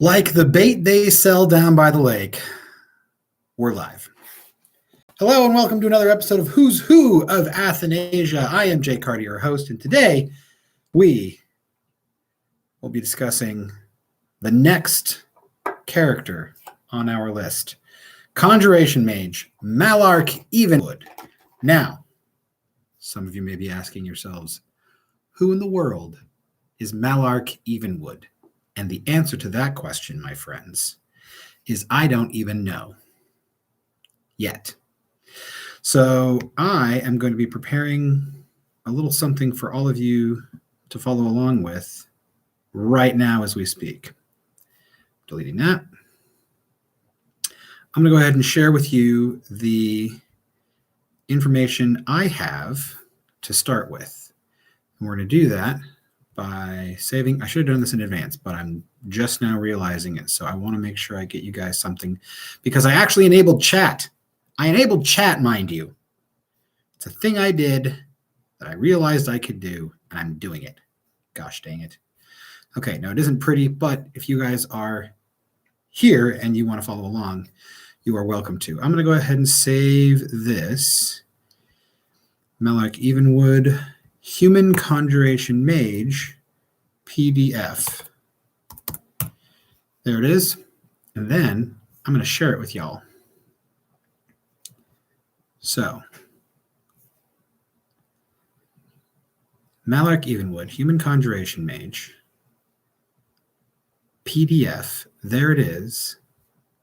Like the bait they sell down by the lake, we're live. Hello and welcome to another episode of Who's Who of Athanasia. I am Jay Carter, your host, and today we will be discussing the next character on our list, Conjuration Mage, Malark Evenwood. Now, some of you may be asking yourselves, who in the world is Malark Evenwood? And the answer to that question, my friends, is I don't even know yet. So I am going to be preparing a little something for all of you to follow along with right now as we speak. Deleting that. I'm going to go ahead and share with you the information I have to start with. And we're going to do that by saving. I should have done this in advance, but I'm just now realizing it. So I want to make sure I get you guys something because I actually enabled chat. I enabled chat, mind you. It's a thing I did that I realized I could do, and I'm doing it. Gosh dang it. Okay, now it isn't pretty, but if you guys are here and you want to follow along, you are welcome to. I'm going to go ahead and save this. Malark Evenwood, Human Conjuration Mage, PDF. There it is. And then I'm going to share it with y'all. So, Malark Evenwood, Human Conjuration Mage, PDF. There it is.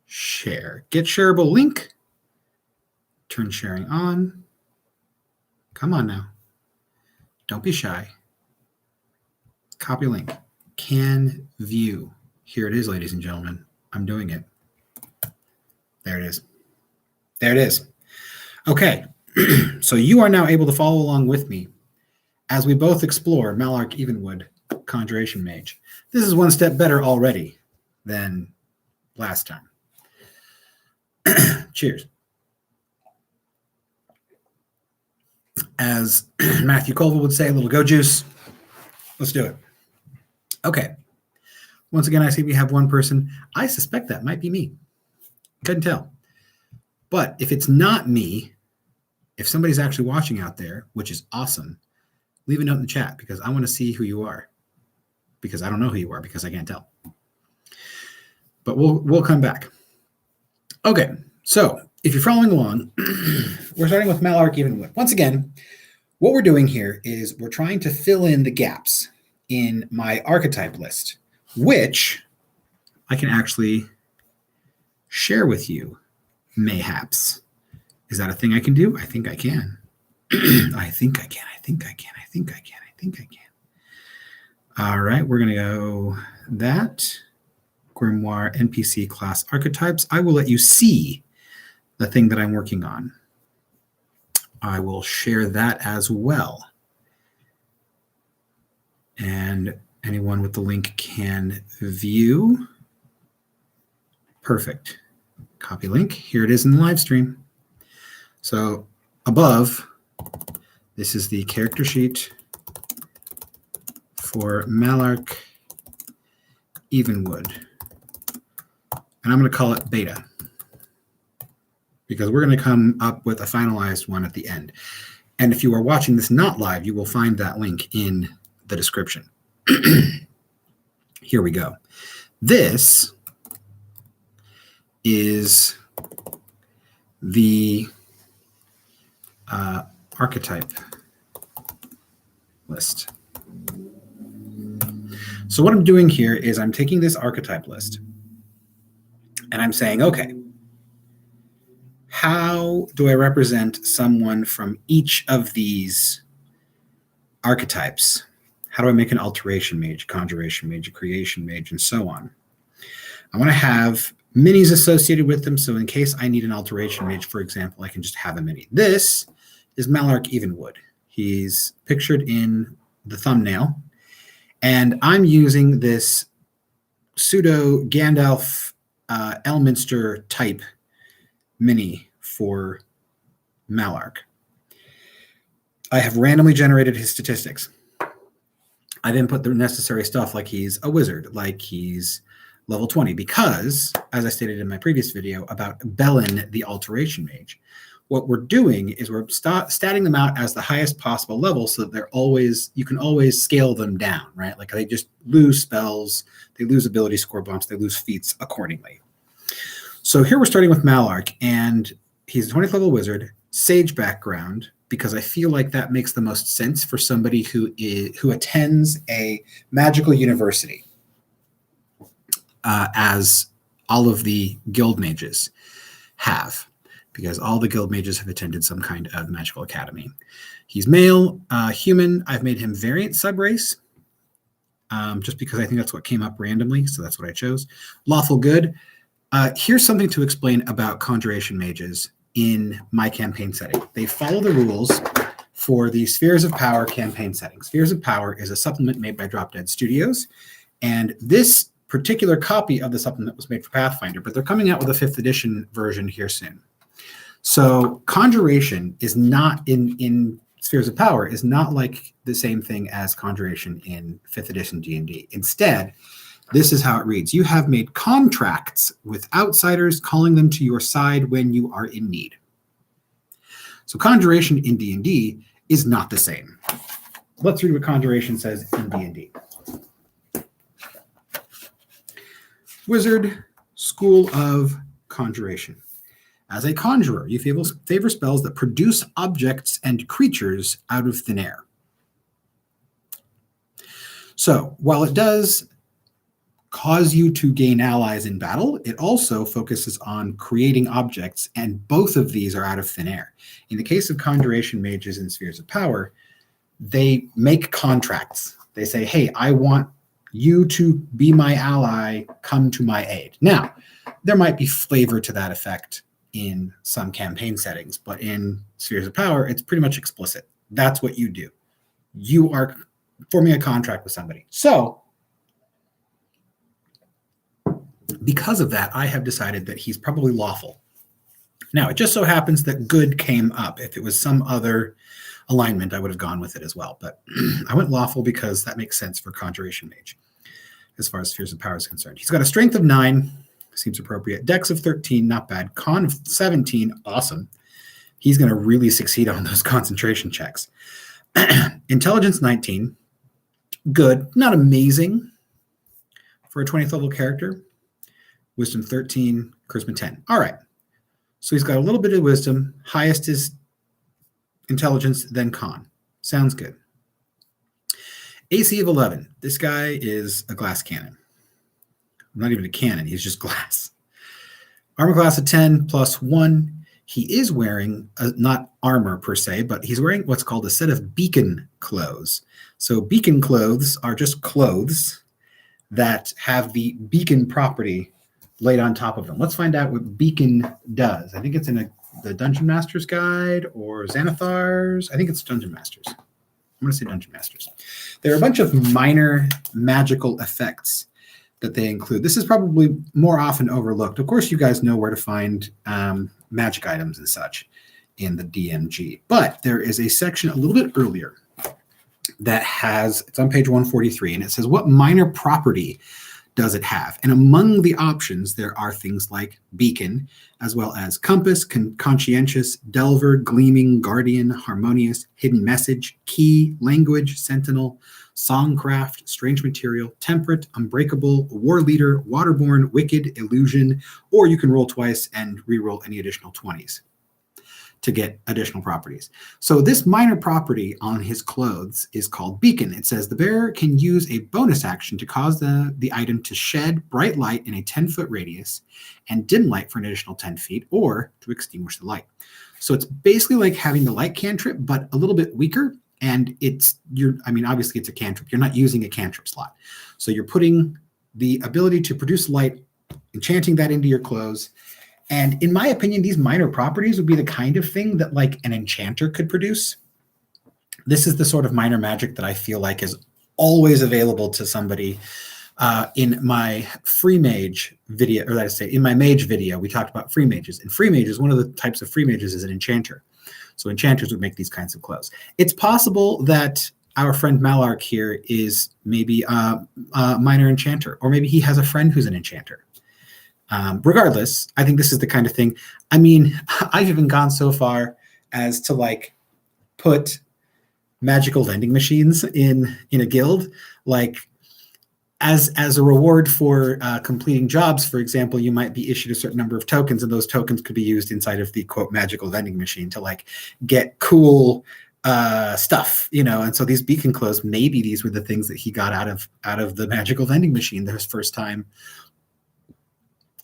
Share. Get shareable link. Turn sharing on. Come on now. Don't be shy. Copy link. Can view. Here it is, ladies and gentlemen. I'm doing it. There it is. There it is. Okay. So you are now able to follow along with me as we both explore Malark Evenwood, Conjuration Mage. This is one step better already than last time. Cheers. As Matthew Colville would say, a little go juice. Let's do it. Okay. Once again, I see we have one person. I suspect that might be me. Couldn't tell. But if it's not me, if somebody's actually watching out there, which is awesome, leave a note in the chat because I want to see who you are. Because I don't know who you are because I can't tell. But we'll come back. Okay. So if you're following along, we're starting with Malark Evenwood. Once again, what we're doing here is we're trying to fill in the gaps in my archetype list, which I can actually share with you, mayhaps. Is that a thing I can do? I think I can. I think I can. I think I can. I think I can. I think I can. All right, we're going to go that. Grimoire NPC class archetypes. I will let you see the thing that I'm working on. I will share that as well. And anyone with the link can view. Perfect. Copy link. Here it is in the live stream. So above, this is the character sheet for Malark Evenwood. And I'm going to call it beta because we're going to come up with a finalized one at the end. And if you are watching this not live, you will find that link in the description. Here we go. This is the archetype list. So what I'm doing here is I'm taking this archetype list and I'm saying, okay, how do I represent someone from each of these archetypes? How do I make an alteration mage, conjuration mage, a creation mage, and so on? I want to have minis associated with them, so in case I need an alteration mage, for example, I can just have a mini. This is Malark Evenwood. He's pictured in the thumbnail, and I'm using this pseudo Gandalf Elminster type mini for Malark. I have randomly generated his statistics. I've input the necessary stuff like he's a wizard, like he's level 20, because, as I stated in my previous video about Bellin, the Alteration Mage, what we're doing is we're statting them out as the highest possible level so that you can always scale them down, right? Like they just lose spells, they lose ability score bumps, they lose feats accordingly. So here we're starting with Malark, and he's a 20th level wizard, sage background, because I feel like that makes the most sense for somebody who attends a magical university, as all of the guild mages have, because all the guild mages have attended some kind of magical academy. He's male, human. I've made him variant subrace, just because I think that's what came up randomly, so that's what I chose. Lawful good. Here's something to explain about Conjuration Mages in my campaign setting. They follow the rules for the Spheres of Power campaign setting. Spheres of Power is a supplement made by Drop Dead Studios, and this particular copy of the supplement was made for Pathfinder, but they're coming out with a 5th edition version here soon. So Conjuration is not in Spheres of Power is not like the same thing as Conjuration in 5th edition D&D. Instead, this is how it reads. You have made contracts with outsiders, calling them to your side when you are in need. So Conjuration in D&D is not the same. Let's read what Conjuration says in D&D. Wizard, School of Conjuration. As a conjurer, you favor spells that produce objects and creatures out of thin air. So, while it does cause you to gain allies in battle, it also focuses on creating objects, and both of these are out of thin air. In the case of Conjuration Mages in Spheres of Power, they make contracts. They say, hey, I want you to be my ally, come to my aid. Now, there might be flavor to that effect in some campaign settings, but in Spheres of Power, it's pretty much explicit. That's what you do. You are forming a contract with somebody. So, because of that, I have decided that he's probably lawful. Now, it just so happens that good came up. If it was some other alignment, I would have gone with it as well. But I went lawful because that makes sense for Conjuration Mage as far as Spheres of Power is concerned. He's got a strength of 9, seems appropriate. Dex of 13, not bad. Con of 17, awesome. He's going to really succeed on those concentration checks. Intelligence 19, good. Not amazing for a 20th level character. Wisdom 13, Charisma 10. All right. So he's got a little bit of wisdom. Highest is intelligence, then con. Sounds good. AC of 11. This guy is a glass cannon. Not even a cannon. He's just glass. Armor class of 10 plus 1. He is wearing, not armor per se, but he's wearing what's called a set of beacon clothes. So beacon clothes are just clothes that have the beacon property laid on top of them. Let's find out what beacon does. I think it's in the Dungeon Master's Guide or Xanathar's. I think it's Dungeon Master's. I'm going to say Dungeon Masters. There are a bunch of minor magical effects that they include. This is probably more often overlooked. Of course, you guys know where to find magic items and such in the DMG, but there is a section a little bit earlier that it's on page 143, and it says, what minor property does it have? And among the options, there are things like beacon, as well as compass, conscientious, delver, gleaming, guardian, harmonious, hidden message, key, language, sentinel, songcraft, strange material, temperate, unbreakable, war leader, waterborne, wicked, illusion, or you can roll twice and re-roll any additional 20s to get additional properties. So this minor property on his clothes is called beacon. It says the bearer can use a bonus action to cause the item to shed bright light in a 10-foot radius and dim light for an additional 10 feet, or to extinguish the light. So it's basically like having the light cantrip, but a little bit weaker. And obviously it's a cantrip. You're not using a cantrip slot. So you're putting the ability to produce light, enchanting that into your clothes. And in my opinion, these minor properties would be the kind of thing that like an enchanter could produce. This is the sort of minor magic that I feel like is always available to somebody. In my free mage video, or let us say in my mage video, we talked about free mages. And free mages, one of the types of free mages is an enchanter. So enchanters would make these kinds of clothes. It's possible that our friend Malark here is maybe a minor enchanter, or maybe he has a friend who's an enchanter. Regardless, I think this is the kind of thing. I mean, I've even gone so far as to like put magical vending machines in a guild, like as a reward for completing jobs. For example, you might be issued a certain number of tokens, and those tokens could be used inside of the quote magical vending machine to like get cool stuff, you know. And so these beacon clothes, maybe these were the things that he got out of the magical vending machine his first time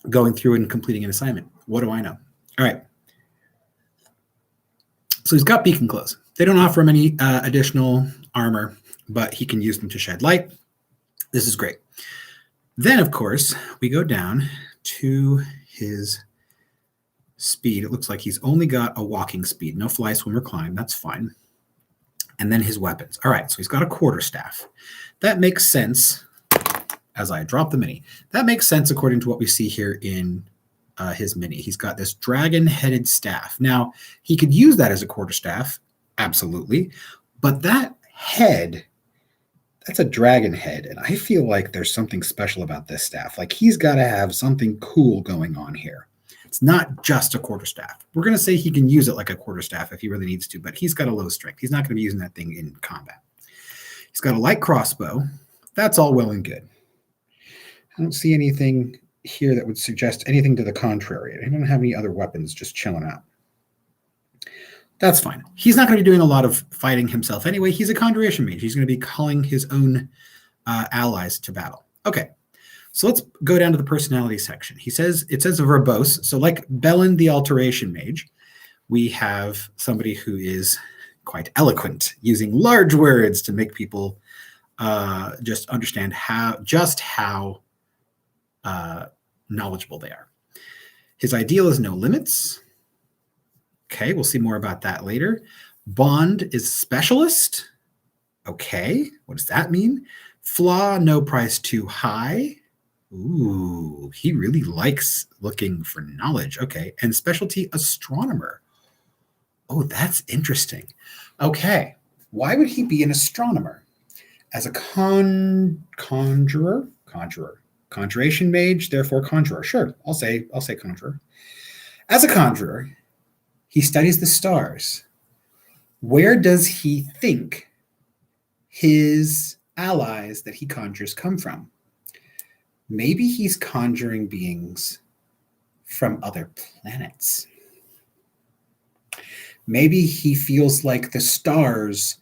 going through and completing an assignment. What do I know? All right. So he's got beacon clothes. They don't offer him any additional armor, but he can use them to shed light. This is great. Then, of course, we go down to his speed. It looks like he's only got a walking speed, no fly, swim, or climb. That's fine. And then his weapons. All right, so he's got a quarterstaff. That makes sense as I drop the mini. That makes sense according to what we see here in his mini. He's got this dragon-headed staff. Now, he could use that as a quarterstaff, absolutely, but that head, that's a dragon head, and I feel like there's something special about this staff. Like, he's got to have something cool going on here. It's not just a quarterstaff. We're going to say he can use it like a quarterstaff if he really needs to, but he's got a low strength. He's not going to be using that thing in combat. He's got a light crossbow. That's all well and good. I don't see anything here that would suggest anything to the contrary. I don't have any other weapons just chilling out. That's fine. He's not going to be doing a lot of fighting himself anyway. He's a Conjuration Mage. He's going to be calling his own allies to battle. Okay, so let's go down to the personality section. It says verbose. So like Bellin the Alteration Mage, we have somebody who is quite eloquent, using large words to make people just understand how knowledgeable they are. His ideal is no limits. Okay, we'll see more about that later. Bond is specialist. Okay, what does that mean? Flaw, no price too high. Ooh, he really likes looking for knowledge. Okay, and specialty, astronomer. Oh, that's interesting. Okay, why would he be an astronomer? As a conjurer. Conjuration Mage, therefore conjurer. Sure, I'll say conjurer. As a conjurer, he studies the stars. Where does he think his allies that he conjures come from? Maybe he's conjuring beings from other planets. Maybe he feels like the stars,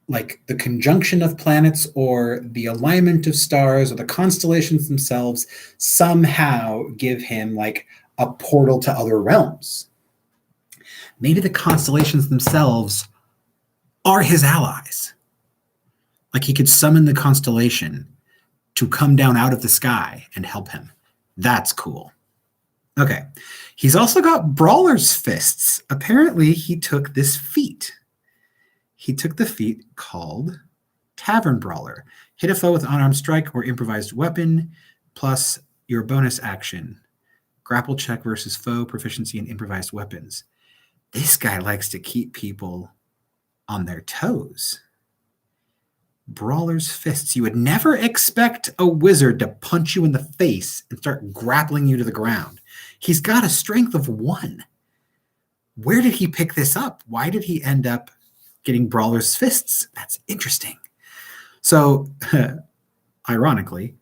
like the conjunction of planets or the alignment of stars or the constellations themselves somehow give him like a portal to other realms. Maybe the constellations themselves are his allies. Like he could summon the constellation to come down out of the sky and help him. That's cool. Okay. He's also got Brawlers Fists. Apparently he took this feat. He took the feat called Tavern Brawler. Hit a foe with unarmed strike or improvised weapon, plus your bonus action. Grapple check versus foe, proficiency in improvised weapons. This guy likes to keep people on their toes. Brawler's Fists. You would never expect a wizard to punch you in the face and start grappling you to the ground. He's got a strength of 1. Where did he pick this up? Why did he end up getting Brawler's Fists? That's interesting. So, ironically,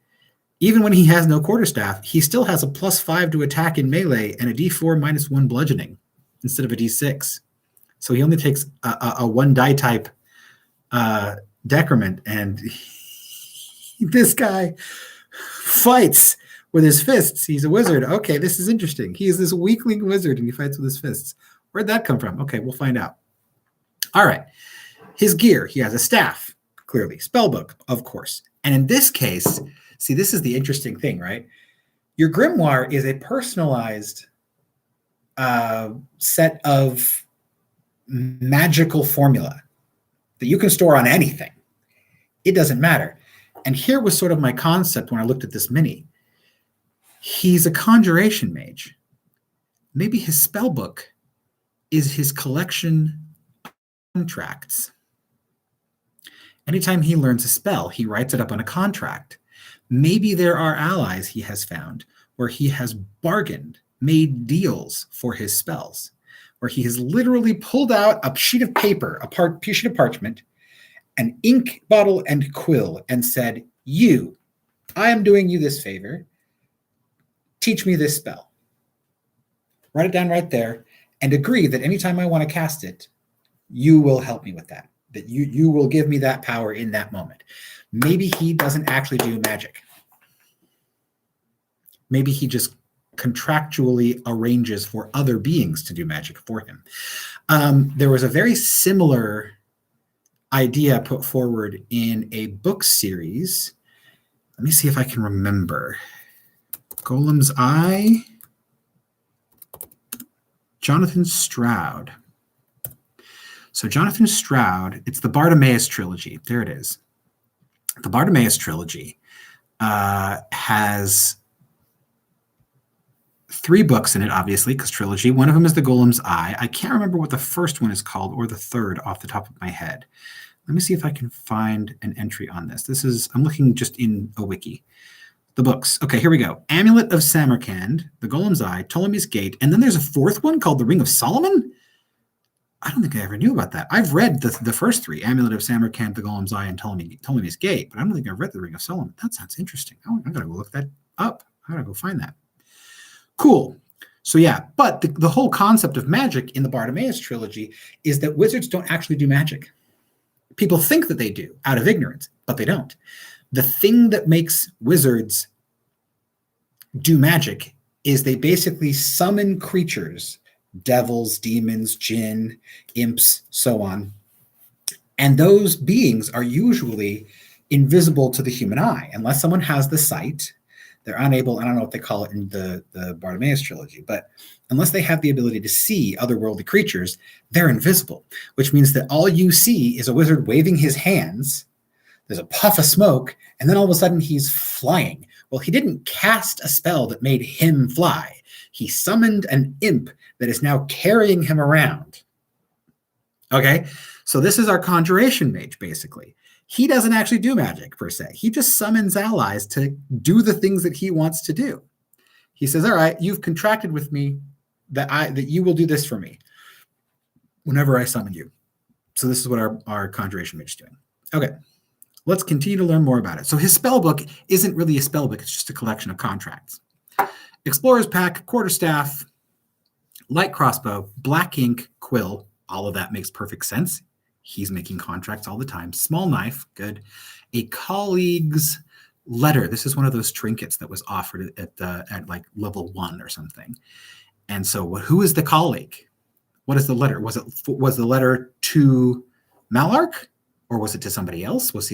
even when he has no quarterstaff, he still has a +5 to attack in melee and a d4 -1 bludgeoning instead of a d6. So he only takes a 1 die type decrement, and this guy fights with his fists. He's a wizard. Okay, this is interesting. He is this weakling wizard, and he fights with his fists. Where'd that come from? Okay, we'll find out. All right. His gear. He has a staff, clearly. Spellbook, of course. And in this case, see, this is the interesting thing, right? Your grimoire is a personalized set of magical formula that you can store on anything. It doesn't matter. And here was sort of my concept when I looked at this mini. He's a Conjuration Mage. Maybe his spellbook is his collection of contracts. Anytime he learns a spell, he writes it up on a contract. Maybe there are allies he has found where he has bargained, made deals for his spells, where he has literally pulled out a sheet of paper, a sheet of parchment, an ink bottle and quill, and said, I am doing you this favor. Teach me this spell. Write it down right there and agree that anytime I want to cast it, you will help me with that you will give me that power in that moment. Maybe he doesn't actually do magic. Maybe he just contractually arranges for other beings to do magic for him. There was a very similar idea put forward in a book series. Let me see if I can remember. Golem's Eye, Jonathan Stroud. So Jonathan Stroud, it's the Bartimaeus trilogy. There it is. The Bartimaeus trilogy has 3 books in it, obviously, because trilogy. One of them is the Golem's Eye. I can't remember what the first one is called or the third off the top of my head. Let me see if I can find an entry on this. I'm looking just in a wiki. The books. Okay, here we go. Amulet of Samarkand, the Golem's Eye, Ptolemy's Gate, and then there's a 4th one called the Ring of Solomon? I don't think I ever knew about that. I've read the first 3, Amulet of Samarkand, the Golem's Eye, and Ptolemy's Gate, but I don't think I've read the Ring of Solomon. That sounds interesting. I gotta go look that up. I gotta go find that. Cool. So yeah, but the whole concept of magic in the Bartimaeus trilogy is that wizards don't actually do magic. People think that they do out of ignorance, but they don't. The thing that makes wizards do magic is they basically summon creatures, devils, demons, jinn, imps, so on. And those beings are usually invisible to the human eye. Unless someone has the sight, they're unable, I don't know what they call it in the Bartimaeus trilogy, but unless they have the ability to see otherworldly creatures, they're invisible, which means that all you see is a wizard waving his hands, there's a puff of smoke, and then all of a sudden he's flying. Well, he didn't cast a spell that made him fly. He summoned an imp that is now carrying him around. Okay, so this is our Conjuration Mage, basically. He doesn't actually do magic, per se. He just summons allies to do the things that he wants to do. He says, all right, you've contracted with me that you will do this for me whenever I summon you. So this is what our Conjuration Mage is doing. Okay, let's continue to learn more about it. So his spell book isn't really a spell book. It's just a collection of contracts. Explorer's Pack, Quarterstaff, Light Crossbow, Black Ink, Quill. All of that makes perfect sense. He's making contracts all the time. Small Knife, good. A Colleague's Letter. This is one of those trinkets that was offered at like level 1 or something. And so who is the colleague? What is the letter? Was the letter to Malark? Or was it to somebody else? Was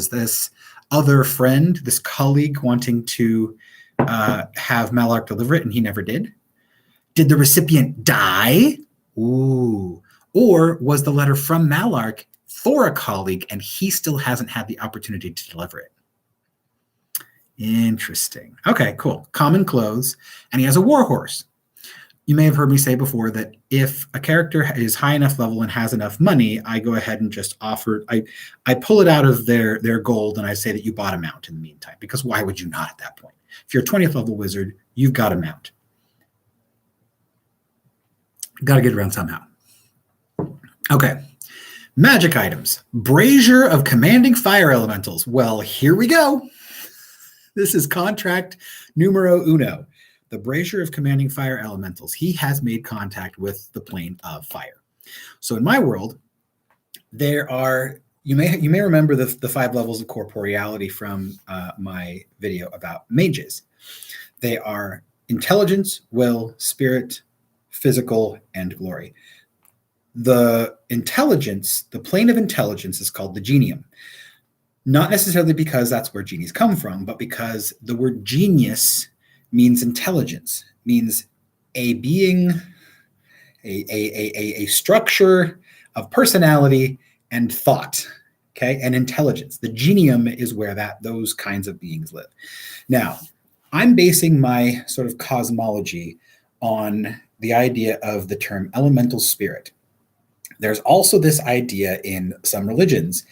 this other friend, this colleague, wanting to have Malark deliver it and he never did? Did the recipient die? Ooh. Or was the letter from Malark for a colleague and he still hasn't had the opportunity to deliver it? Interesting. Okay, cool. Common clothes. And he has a warhorse. You may have heard me say before that if a character is high enough level and has enough money, I go ahead and just offer, I pull it out of their gold and I say that you bought a mount in the meantime, because why would you not at that point? If you're a 20th level wizard, you've got a mount. Got to get around somehow. Okay. Magic items. Brazier of Commanding Fire Elementals. Well, here we go. This is contract numero uno. The Brazier of Commanding Fire Elementals. He has made contact with the plane of fire. So in my world, there are, you may remember the 5 levels of corporeality from my video about mages. They are intelligence, will, spirit, physical, and glory. The intelligence, the plane of intelligence is called the genium. Not necessarily because that's where genies come from, but because the word genius means intelligence, means a being, a structure of personality and thought, okay, and intelligence. The genium is where those kinds of beings live. Now, I'm basing my sort of cosmology on the idea of the term elemental spirit. There's also this idea in some religions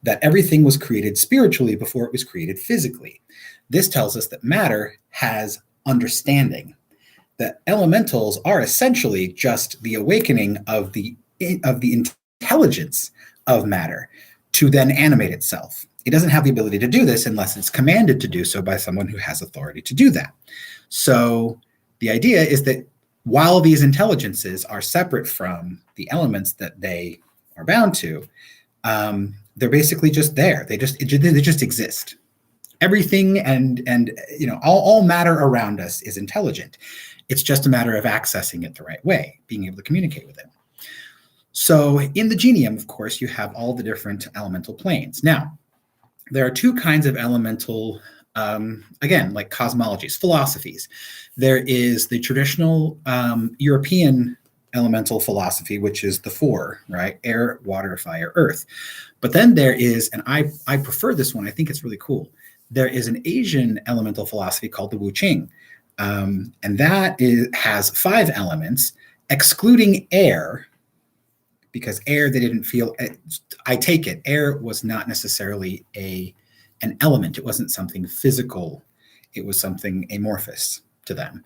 that everything was created spiritually before it was created physically. This tells us that matter has understanding, that elementals are essentially just the awakening of the intelligence of matter to then animate itself. It doesn't have the ability to do this unless it's commanded to do so by someone who has authority to do that. So the idea is that while these intelligences are separate from the elements that they are bound to, they're basically just there. They just exist. Everything and all matter around us is intelligent. It's just a matter of accessing it the right way, being able to communicate with it. So in the Genium, of course, you have all the different elemental planes. Now, there are two kinds of elemental, again, like cosmologies, philosophies. There is the traditional European elemental philosophy, which is the four, right? Air, water, fire, earth. But then there is, and I prefer this one, I think it's really cool. There is an Asian elemental philosophy called the Wu Ching. And that has 5 elements, excluding air, because air, they didn't feel, I take it, air was not necessarily an element. It wasn't something physical. It was something amorphous to them.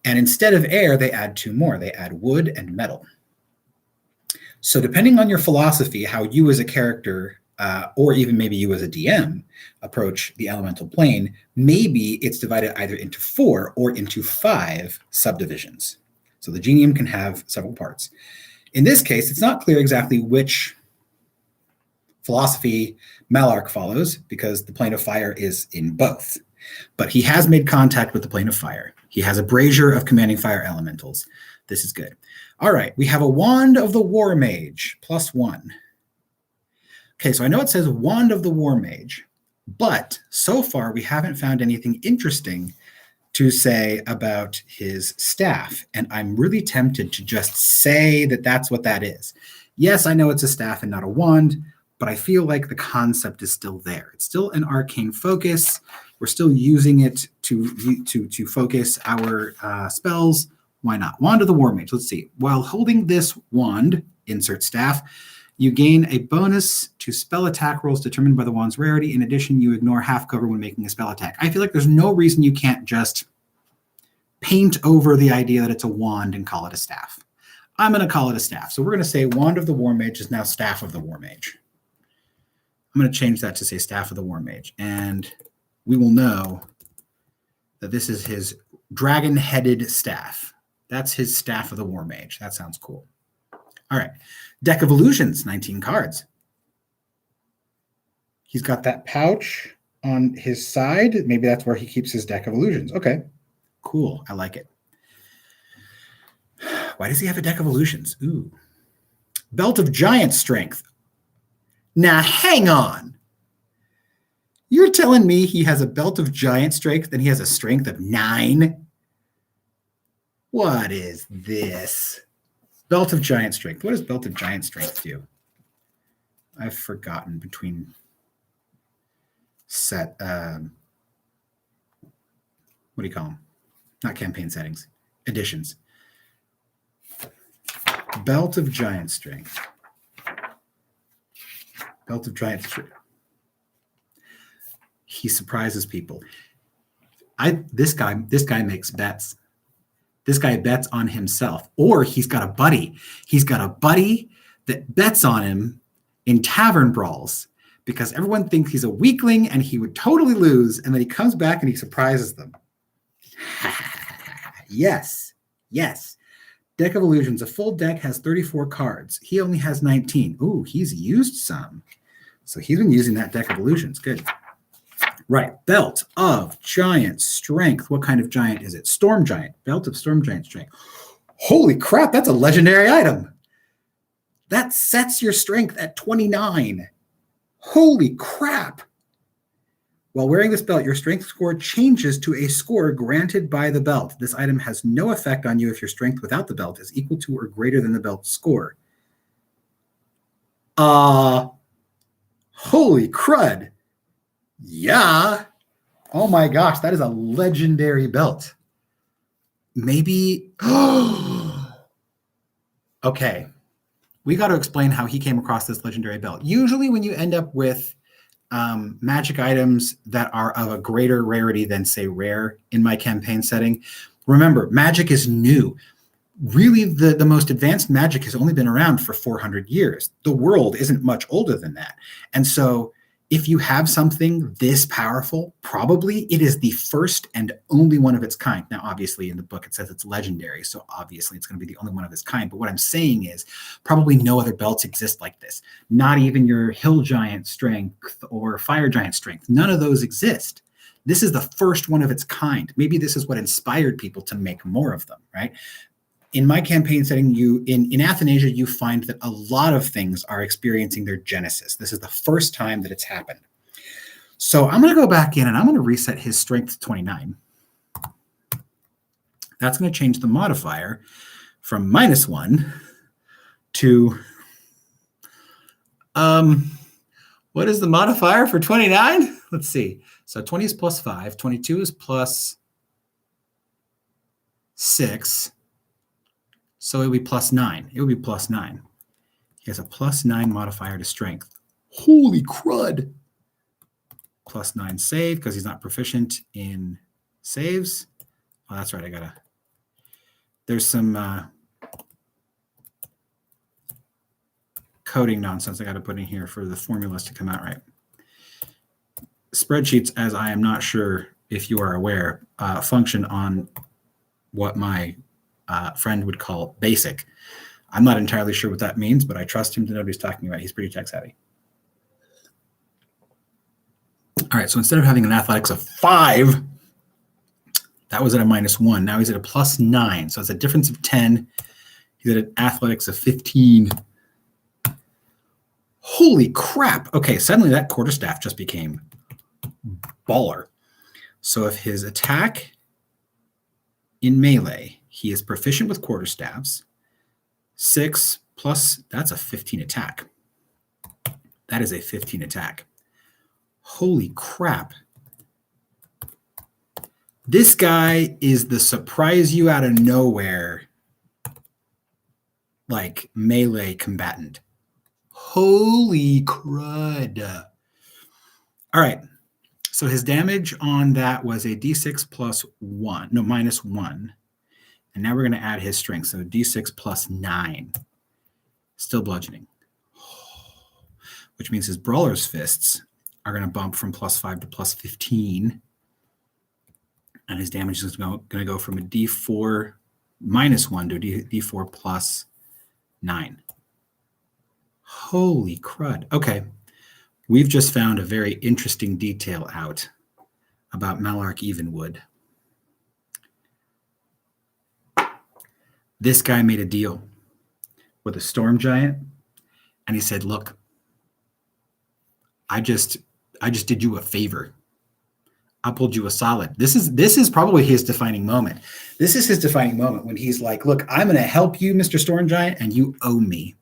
And instead of air, they add 2 more. They add wood and metal. So depending on your philosophy, how you as a character, or even maybe you as a DM, approach the elemental plane, maybe it's divided either into 4 or into 5 subdivisions. So the Genium can have several parts. In this case, it's not clear exactly which philosophy Malark follows, because the plane of fire is in both. But he has made contact with the plane of fire. He has a brazier of commanding fire elementals. This is good. All right, we have a Wand of the War Mage, +1. Okay, so I know it says Wand of the War Mage, but so far we haven't found anything interesting to say about his staff. And I'm really tempted to just say that that's what that is. Yes, I know it's a staff and not a wand, but I feel like the concept is still there. It's still an arcane focus. We're still using it to focus our spells. Why not? Wand of the War Mage. Let's see. While holding this wand, insert staff, you gain a bonus to spell attack rolls determined by the wand's rarity. In addition, you ignore half cover when making a spell attack. I feel like there's no reason you can't just paint over the idea that it's a wand and call it a staff. I'm going to call it a staff. So we're going to say Wand of the War Mage is now Staff of the War Mage. I'm going to change that to say Staff of the War Mage. And we will know that this is his dragon-headed staff. That's his Staff of the War Mage. That sounds cool. All right. Deck of Illusions, 19 cards. He's got that pouch on his side. Maybe that's where he keeps his Deck of Illusions. Okay, cool. I like it. Why does he have a Deck of Illusions? Ooh. Belt of Giant Strength. Now, hang on. You're telling me he has a Belt of Giant Strength and he has a strength of 9? What is this? Belt of Giant Strength. What does Belt of Giant Strength do? I've forgotten between set, what do you call them? Not campaign settings, editions. Belt of Giant Strength. Belt of Giant Strength. He surprises people. This guy makes bets. This guy bets on himself, or he's got a buddy. He's got a buddy that bets on him in tavern brawls because everyone thinks he's a weakling and he would totally lose, and then he comes back and he surprises them. Yes. Deck of Illusions. A full deck has 34 cards. He only has 19. Ooh, he's used some. So he's been using that Deck of Illusions. Good. Right. Belt of Giant Strength. What kind of giant is it? Storm Giant. Belt of Storm Giant Strength. Holy crap, that's a legendary item. That sets your strength at 29. Holy crap. While wearing this belt, your strength score changes to a score granted by the belt. This item has no effect on you if your strength without the belt is equal to or greater than the belt's score. Holy crud. Yeah. Oh my gosh, that is a legendary belt. Maybe. Okay. we got to explain how he came across this legendary belt. Usually when you end up with magic items that are of a greater rarity than, say, rare in my campaign setting, remember, magic is new. Really, the most advanced magic has only been around for 400 years. The world isn't much older than that. And so if you have something this powerful, probably it is the first and only one of its kind. Now, obviously, in the book, it says it's legendary, so obviously it's going to be the only one of its kind. But what I'm saying is probably no other belts exist like this. Not even your hill giant strength or fire giant strength. None of those exist. This is the first one of its kind. Maybe this is what inspired people to make more of them, right? In my campaign setting, in Athanasia, you find that a lot of things are experiencing their genesis. This is the first time that it's happened. So I'm going to go back in and I'm going to reset his strength to 29. That's going to change the modifier from -1 to, what is the modifier for 29? Let's see. So 20 is +5, 22 is +6. So it would be +9. It would be +9. He has a +9 modifier to strength. Holy crud. +9 save because he's not proficient in saves. Oh, that's right. There's some coding nonsense I got to put in here for the formulas to come out right. Spreadsheets, as I am not sure if you are aware, function on what my friend would call basic. I'm not entirely sure what that means, but I trust him to know what he's talking about. He's pretty tech savvy. All right, so instead of having an athletics of 5, that was at a -1. Now he's at a +9. So it's a difference of 10. He's at an athletics of 15. Holy crap. Okay, suddenly that quarterstaff just became baller. So if his attack in melee, he is proficient with quarterstaffs. 6 plus, that's a 15 attack. That is a 15 attack. Holy crap. This guy is the surprise you out of nowhere, like melee combatant. Holy crud. All right. So his damage on that was a d6 +1, no, -1. And now we're going to add his strength. So d6 +9. Still bludgeoning. Which means his Brawlers Fists are going to bump from +5 to +15. And his damage is going to go from a d4 -1 to a d4 +9. Holy crud. Okay. We've just found a very interesting detail out about Malark Evenwood. This guy made a deal with a storm giant, and he said, look, I just did you a favor. I pulled you a solid. This is probably his defining moment. This is his defining moment when he's like, look, I'm going to help you, Mr. Storm Giant, and you owe me.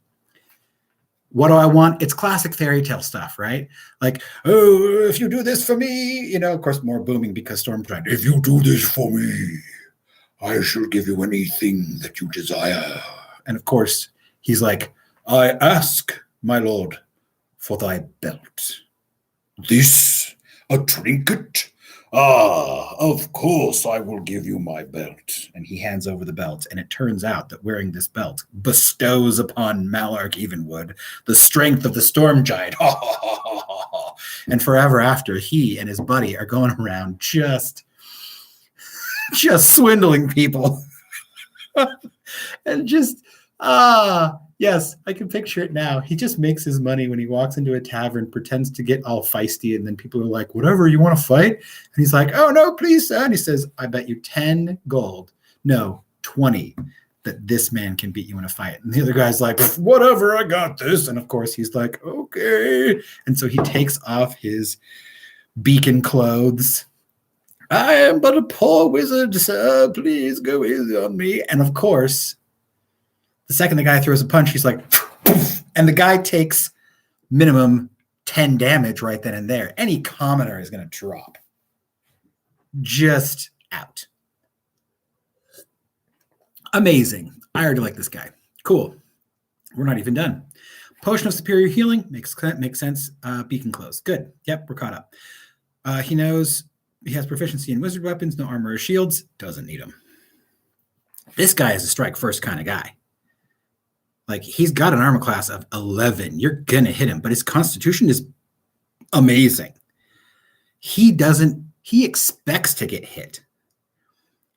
What do I want? It's classic fairy tale stuff, right? Like, oh, if you do this for me, of course, more booming because Storm Giant, if you do this for me, I shall give you anything that you desire. And of course, he's like, I ask, my lord, for thy belt. This a trinket? Ah, of course I will give you my belt. And he hands over the belt, and it turns out that wearing this belt bestows upon Malark Evenwood the strength of the storm giant. And forever after, he and his buddy are going around just swindling people. And yes, I can picture it now. He just makes his money when he walks into a tavern, pretends to get all feisty, and then people are like, whatever, you want to fight? And he's like, oh, no, please, sir. And he says, I bet you 10 gold. No, 20, that this man can beat you in a fight. And the other guy's like, whatever, I got this. And of course, he's like, okay. And so he takes off his beacon clothes. I am but a poor wizard, sir. Please go easy on me. And of course, the second the guy throws a punch, he's like, and the guy takes minimum 10 damage right then and there. Any commoner is going to drop. Just out. Amazing. I already like this guy. Cool. We're not even done. Potion of Superior Healing makes sense. Beacon Close. Good. Yep, we're caught up. He knows he has proficiency in wizard weapons, no armor or shields. Doesn't need them. This guy is a strike first kind of guy. Like, he's got an armor class of 11. You're going to hit him, but his constitution is amazing. He expects to get hit.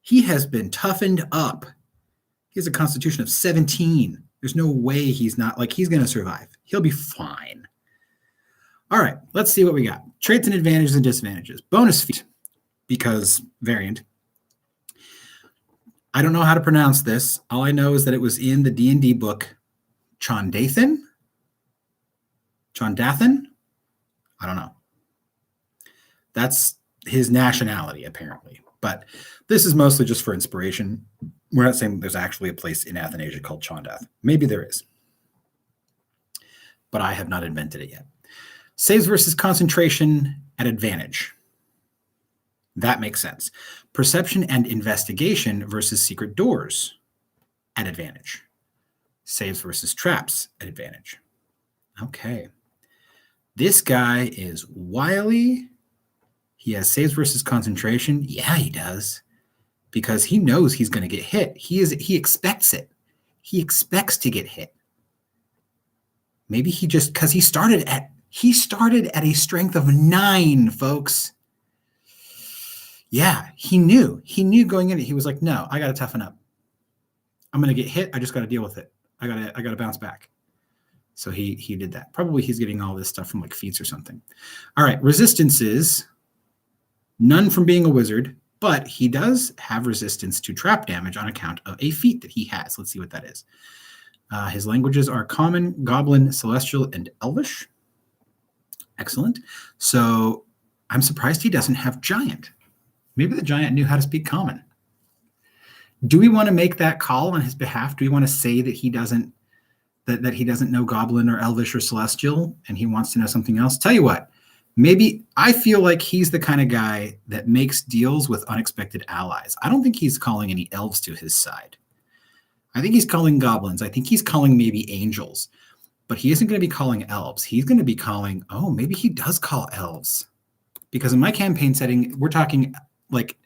He has been toughened up. He has a constitution of 17. There's no way he's not, like, he's going to survive. He'll be fine. All right, let's see what we got. Traits and advantages and disadvantages. Bonus feat, because variant. I don't know how to pronounce this. All I know is that it was in the D&D book, Chondathan? I don't know. That's his nationality, apparently. But this is mostly just for inspiration. We're not saying there's actually a place in Athanasia called Chondath. Maybe there is. But I have not invented it yet. Saves versus concentration at advantage. That makes sense. Perception and investigation versus secret doors at advantage. Saves versus traps at advantage. Okay. This guy is wily. He has saves versus concentration. Yeah, he does. Because he knows he's going to get hit. He expects it. He expects to get hit. Maybe he just, because he started at a strength of 9, folks. Yeah, he knew going in it. He was like, no, I got to toughen up. I'm going to get hit. I just got to deal with it. I got to bounce back. So he did that. Probably he's getting all this stuff from like feats or something. All right, resistances. None from being a wizard, but he does have resistance to trap damage on account of a feat that he has. Let's see what that is. His languages are Common, Goblin, Celestial, and Elvish. Excellent. So I'm surprised he doesn't have Giant. Maybe the Giant knew how to speak Common. Do we want to make that call on his behalf? Do we want to say that he doesn't that he doesn't know Goblin or Elvish or Celestial and he wants to know something else? Tell you what, maybe I feel like he's the kind of guy that makes deals with unexpected allies. I don't think he's calling any elves to his side. I think he's calling goblins. I think he's calling maybe angels. But he isn't going to be calling elves. He's going to be calling, oh, maybe he does call elves. Because in my campaign setting, we're talking like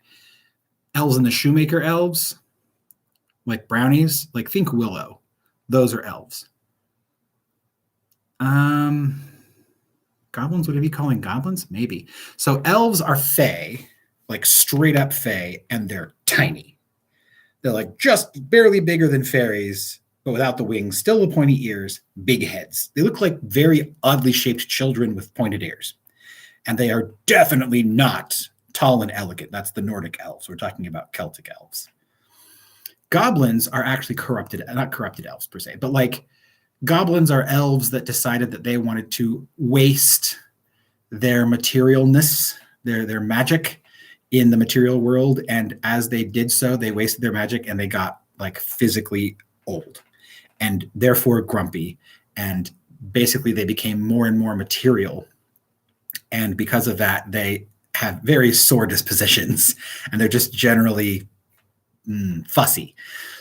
elves in the Shoemaker elves, like brownies, like think Willow. Those are elves. Goblins, would he be calling goblins? Maybe. So elves are fae, like straight up fae, and they're tiny. They're like just barely bigger than fairies, but without the wings, still the pointy ears, big heads. They look like very oddly shaped children with pointed ears. And they are definitely not tall and elegant. That's the Nordic elves. We're talking about Celtic elves. Goblins are actually not corrupted elves per se, but like goblins are elves that decided that they wanted to waste their materialness, their magic in the material world. And as they did so, they wasted their magic and they got like physically old and therefore grumpy. And basically they became more and more material. And because of that, they have very sore dispositions and they're just generally fussy.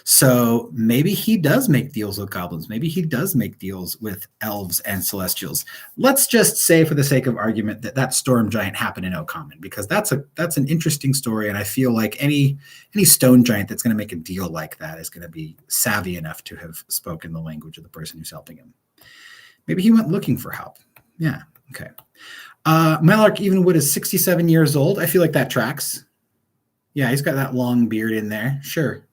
So maybe he does make deals with goblins. Maybe he does make deals with elves and celestials. Let's just say, for the sake of argument, that storm giant happened in Ocommon, because that's an interesting story. And I feel like any stone giant that's going to make a deal like that is going to be savvy enough to have spoken the language of the person who's helping him. Maybe he went looking for help. Yeah. Okay. Malark Evenwood is 67 years old. I feel like that tracks. Yeah, he's got that long beard in there. Sure.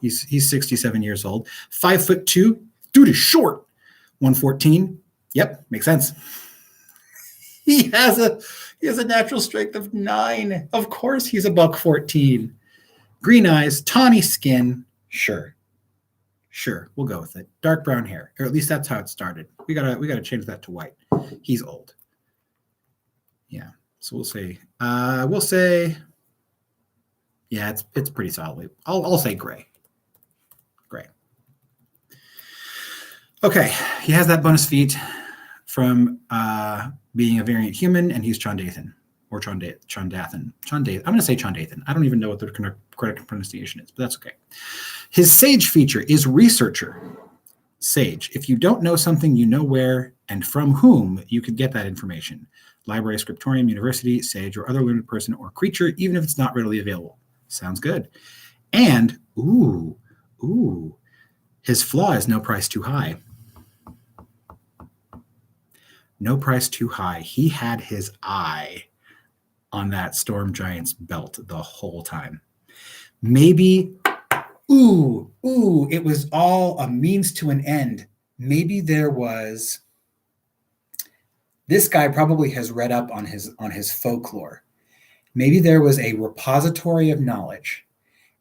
He's 67 years old. 5'2". Dude is short. 114. Yep, makes sense. He has a natural strength of 9. Of course he's a buck 14. Green eyes, tawny skin. Sure, we'll go with it. Dark brown hair, or at least that's how it started. We gotta change that to white. He's old. Yeah. So we'll say, yeah, it's pretty solid. I'll say gray. Okay, he has that bonus feat from being a variant human, and he's Chondathan or Chondathan. I'm going to say Chondathan. I don't even know what the correct pronunciation is, but that's okay. His sage feature is researcher. Sage. If you don't know something, you know where and from whom you could get that information. Library, scriptorium, university, sage, or other learned person or creature, even if it's not readily available. Sounds good. And, his flaw is no price too high. No price too high. He had his eye on that Storm Giant's belt the whole time. Maybe, it was all a means to an end. Maybe there was, this guy probably has read up on his folklore. Maybe there was a repository of knowledge.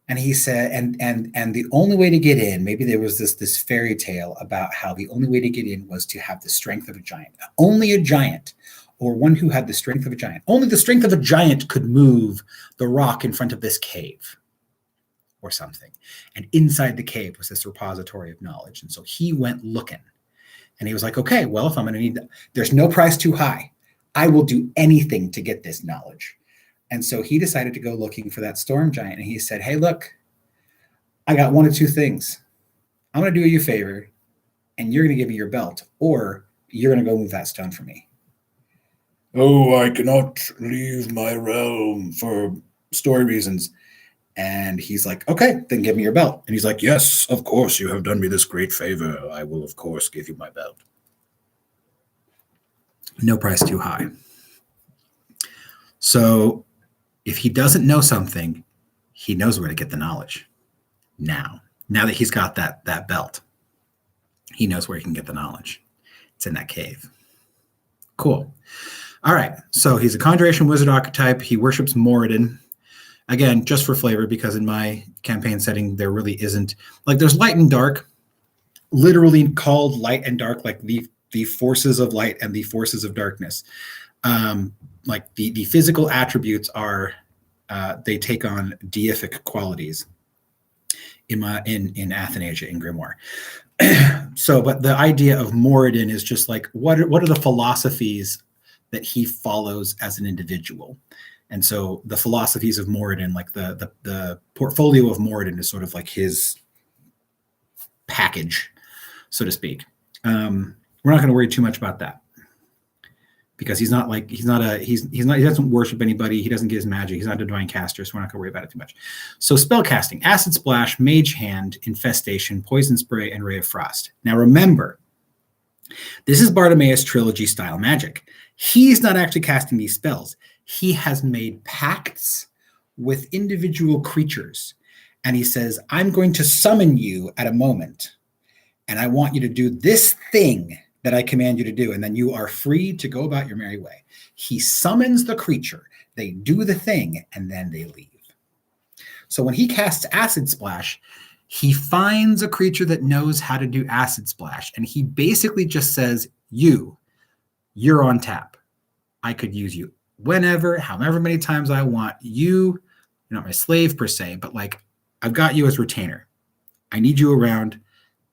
And he said, and the only way to get in, maybe there was this fairy tale about how the only way to get in was to have the strength of a giant. Only a giant, or one who had the strength of a giant. Only the strength of a giant could move the rock in front of this cave or something. And inside the cave was this repository of knowledge. And so he went looking. And he was like, okay, well, if I'm going to need that, there's no price too high. I will do anything to get this knowledge. And so he decided to go looking for that storm giant. And he said, hey, look, I got one of two things. I'm going to do you a favor, and you're going to give me your belt, or you're going to go move that stone for me. Oh, I cannot leave my realm for story reasons. And he's like, okay, then give me your belt. And he's like, yes, of course, you have done me this great favor. I will, of course, give you my belt. No price too high. So if he doesn't know something, he knows where to get the knowledge. Now that he's got that belt, he knows where he can get the knowledge. It's in that cave. Cool. All right. So he's a Conjuration Wizard archetype. He worships Moradin. Again, just for flavor, because in my campaign setting, there really isn't. Like, there's light and dark, literally called light and dark, like the forces of light and the forces of darkness. Like the physical attributes are, they take on deific qualities in Athanasia, in Grimoire. So, but the idea of Moradin is just like, what are the philosophies that he follows as an individual? And so the philosophies of Moradin, like the portfolio of Moradin, is sort of like his package, so to speak. We're not going to worry too much about that, because he doesn't worship anybody. He doesn't get his magic. He's not a divine caster, so we're not going to worry about it too much. So spell casting: Acid Splash, Mage Hand, Infestation, Poison Spray, and Ray of Frost. Now remember, this is Bartimaeus Trilogy style magic. He's not actually casting these spells. He has made pacts with individual creatures, and he says, I'm going to summon you at a moment, and I want you to do this thing that I command you to do, and then you are free to go about your merry way. He summons the creature, they do the thing, and then they leave. So when he casts Acid Splash, he finds a creature that knows how to do Acid Splash, and he basically just says, you're on tap. I could use you whenever, however many times I want. You're not my slave per se, but like, I've got you as retainer. I need you around.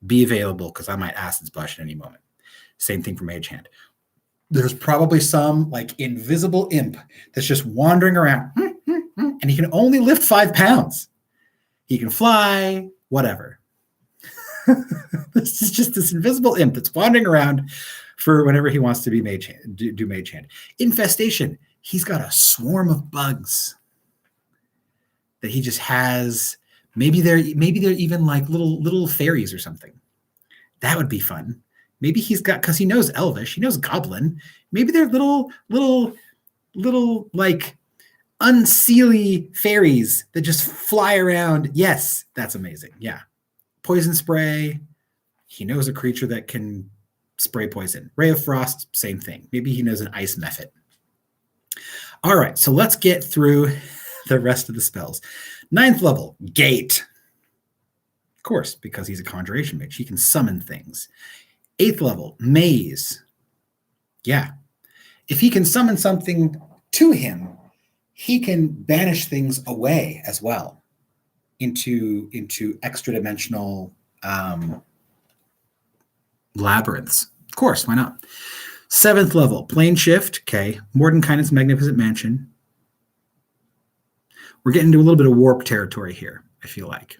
Be available, because I might Acid Splash at any moment. Same thing for Mage Hand. There's probably some like invisible imp that's just wandering around, and he can only lift 5 pounds. He can fly, whatever. This is just this invisible imp that's wandering around for whenever he wants to be Mage Hand, do Mage Hand. Infestation. He's got a swarm of bugs that he just has. Maybe they're even like little fairies or something. That would be fun. Maybe he's got, because he knows Elvish, he knows Goblin. Maybe they're little like unseelie fairies that just fly around. Yes, that's amazing. Yeah. Poison Spray. He knows a creature that can spray poison. Ray of Frost, same thing. Maybe he knows an ice method. All right, so let's get through the rest of the spells. 9th level, Gate. Of course, because he's a Conjuration Mage, he can summon things. 8th level, Maze. Yeah. If he can summon something to him, he can banish things away as well into extra dimensional labyrinths. Of course, why not? 7th level, Plane Shift. Okay. Mordenkainen's Magnificent Mansion. We're getting into a little bit of warp territory here, I feel like.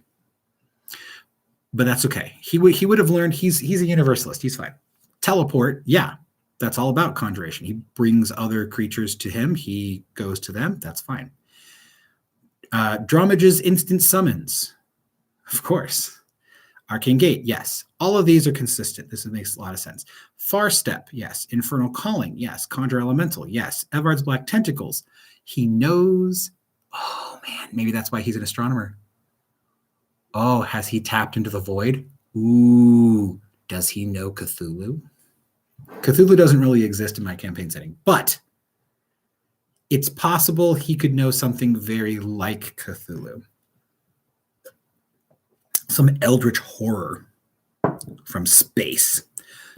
but that's okay. He would have learned. He's a universalist. He's fine. Teleport, yeah, that's all about conjuration. He brings other creatures to him. He goes to them. That's fine. Dromage's instant summons, of course. Arcane Gate, yes. All of these are consistent. This makes a lot of sense. Far Step, yes. Infernal Calling, yes. Conjure Elemental, yes. Evard's Black Tentacles. He knows. Oh, man, maybe that's why he's an astronomer. Oh, has he tapped into the void? Ooh, does he know Cthulhu? Cthulhu doesn't really exist in my campaign setting, but it's possible he could know something very like Cthulhu. Some eldritch horror from space.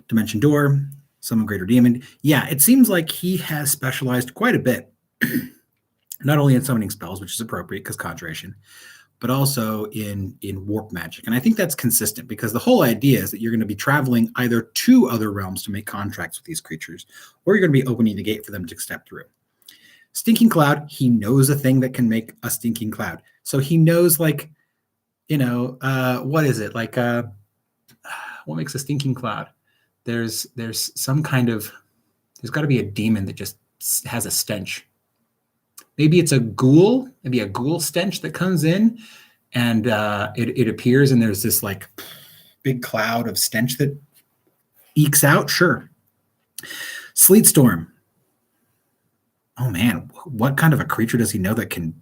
Dimension Door, some greater demon. Yeah, it seems like he has specialized quite a bit, not only in summoning spells, which is appropriate because conjuration, but also in warp magic. And I think that's consistent because the whole idea is that you're going to be traveling either to other realms to make contracts with these creatures, or you're going to be opening the gate for them to step through. Stinking Cloud, he knows a thing that can make a stinking cloud. So he knows, like, what is it? Like, what makes a stinking cloud? There's some kind of, there's got to be a demon that just has a stench. Maybe it's a ghoul, maybe a ghoul stench that comes in and it appears and there's this like big cloud of stench that ekes out. Sure. Sleet Storm. Oh man, what kind of a creature does he know that can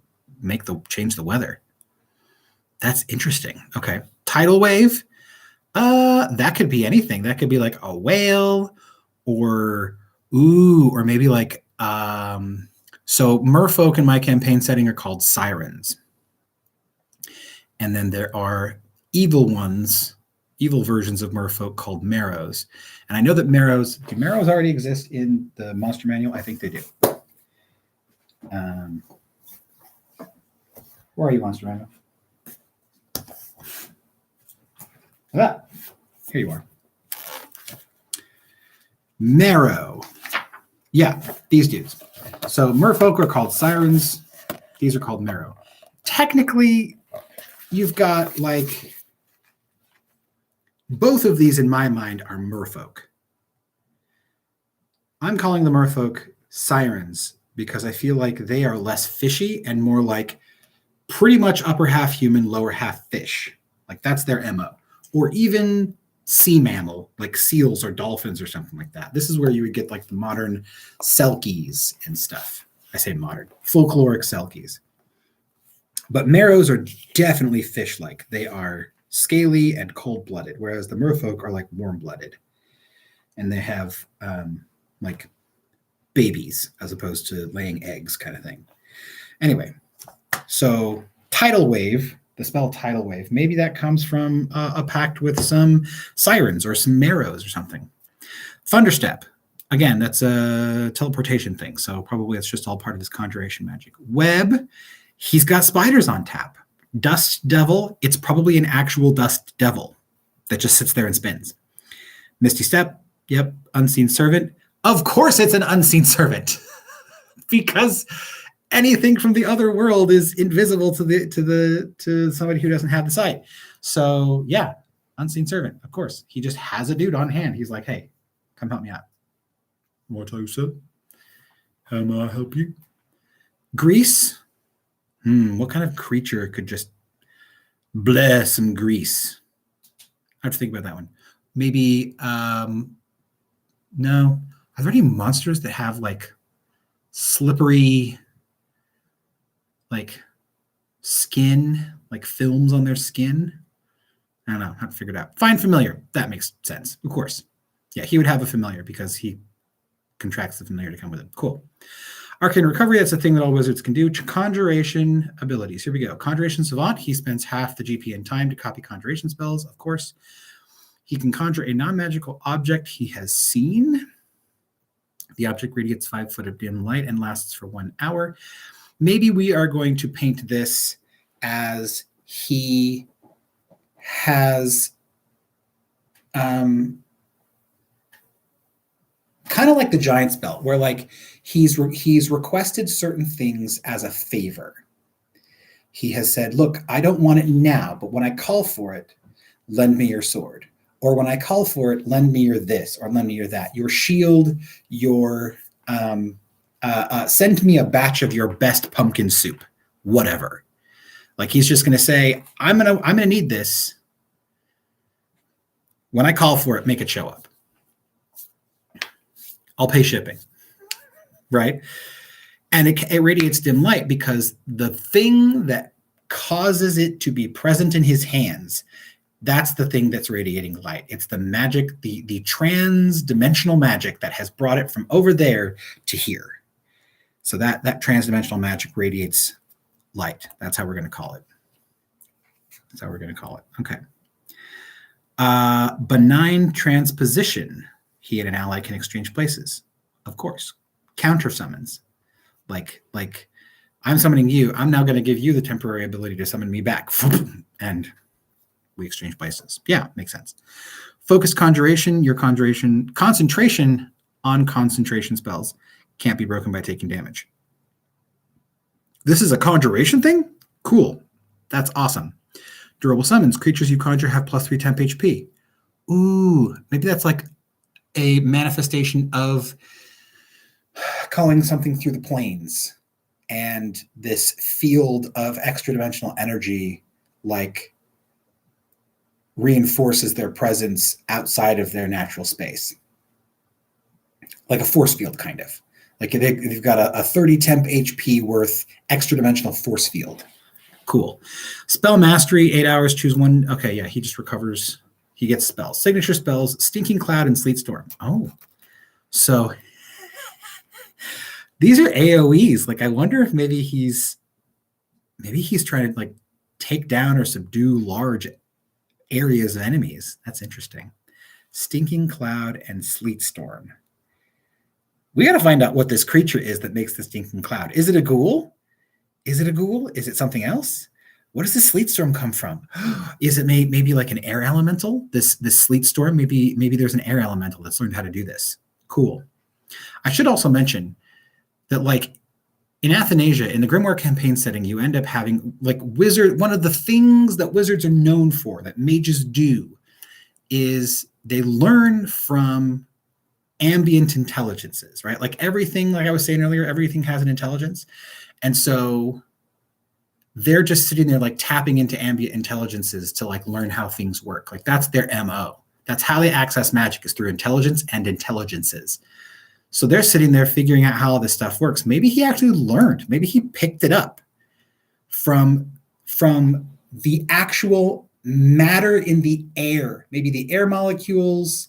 change the weather? That's interesting. Okay. Tidal Wave. That could be anything. That could be like a whale or maybe like, so merfolk in my campaign setting are called sirens. And then there are evil versions of merfolk called marrows. And I know that do marrows already exist in the monster manual? I think they do. Where are you, monster manual? Here you are. Marrow. Yeah, these dudes. So merfolk are called sirens. These are called marrow. Technically, you've got like both of these in my mind are merfolk. I'm calling the merfolk sirens because I feel like they are less fishy and more like pretty much upper half human, lower half fish. Like that's their MO. Or even sea mammal, like seals or dolphins or something like that. This is where you would get like the modern selkies and stuff. I say modern, folkloric selkies. But marrows are definitely fish-like. They are scaly and cold-blooded, whereas the merfolk are like warm-blooded. And they have like babies as opposed to laying eggs kind of thing. Anyway, so Tidal Wave, the spell Tidal Wave, maybe that comes from a pact with some sirens or some marrows or something. Thunderstep, again, that's a teleportation thing, so probably it's just all part of this conjuration magic. Web, he's got spiders on tap. Dust Devil, it's probably an actual dust devil that just sits there and spins. Misty Step, yep. Unseen Servant, of course it's an unseen servant because anything from the other world is invisible to somebody who doesn't have the sight. So yeah, unseen servant, of course. He just has a dude on hand. He's like, hey, come help me out. What I said? How may I help you? Grease. What kind of creature could just bless some grease? I have to think about that one. Maybe no. Are there any monsters that have like slippery like skin, like films on their skin? I don't know. I have to figure it out. Find familiar. That makes sense. Of course. Yeah, he would have a familiar because he contracts the familiar to come with him. Cool. Arcane Recovery, that's a thing that all wizards can do. Conjuration abilities. Here we go. Conjuration Savant, he spends half the GP in time to copy conjuration spells, of course. He can conjure a non-magical object he has seen. The object radiates 5 foot of dim light and lasts for 1 hour. Maybe we are going to paint this as he has kind of like the giant spell, where like he's requested certain things as a favor. He has said, look, I don't want it now, but when I call for it, lend me your sword. Or when I call for it, lend me your this or lend me your that. Your shield, your send me a batch of your best pumpkin soup, whatever. Like he's just going to say, I'm gonna need this. When I call for it, make it show up. I'll pay shipping, right? And it radiates dim light because the thing that causes it to be present in his hands, that's the thing that's radiating light. It's the magic, the trans-dimensional magic that has brought it from over there to here. So that trans-dimensional magic radiates light. That's how we're going to call it. That's how we're going to call it. Okay. Benign Transposition. He and an ally can exchange places. Of course. Counter summons. Like I'm summoning you. I'm now going to give you the temporary ability to summon me back. And we exchange places. Yeah, makes sense. Focus Conjuration. Your concentration on concentration spells can't be broken by taking damage. This is a conjuration thing? Cool. That's awesome. Durable summons. Creatures you conjure have +3 temp HP. Ooh, maybe that's like a manifestation of calling something through the planes and this field of extra dimensional energy like reinforces their presence outside of their natural space. Like a force field, kind of. Like they've got a 30 temp HP worth extra dimensional force field. Cool. Spell Mastery, 8 hours, choose one. Okay, yeah, he just recovers. He gets spells. Signature spells, Stinking Cloud and Sleet Storm. Oh, so these are AoEs. Like, I wonder if maybe he's trying to like take down or subdue large areas of enemies. That's interesting. Stinking Cloud and Sleet Storm. We got to find out what this creature is that makes the Stinking Cloud. Is it a ghoul? Is it a ghoul? Is it something else? What does the Sleet Storm come from? Is it maybe like an air elemental? This Sleet Storm, maybe there's an air elemental that's learned how to do this. Cool. I should also mention that, like, in Athanasia, in the Grimoire campaign setting, you end up having like one of the things that wizards are known for, that mages do, is they learn from ambient intelligences, right? Like everything, like I was saying earlier, everything has an intelligence. And so they're just sitting there like tapping into ambient intelligences to like learn how things work. Like that's their MO. That's how they access magic, is through intelligence and intelligences. So they're sitting there figuring out how all this stuff works. Maybe he actually learned. Maybe he picked it up from the actual matter in the air. Maybe the air molecules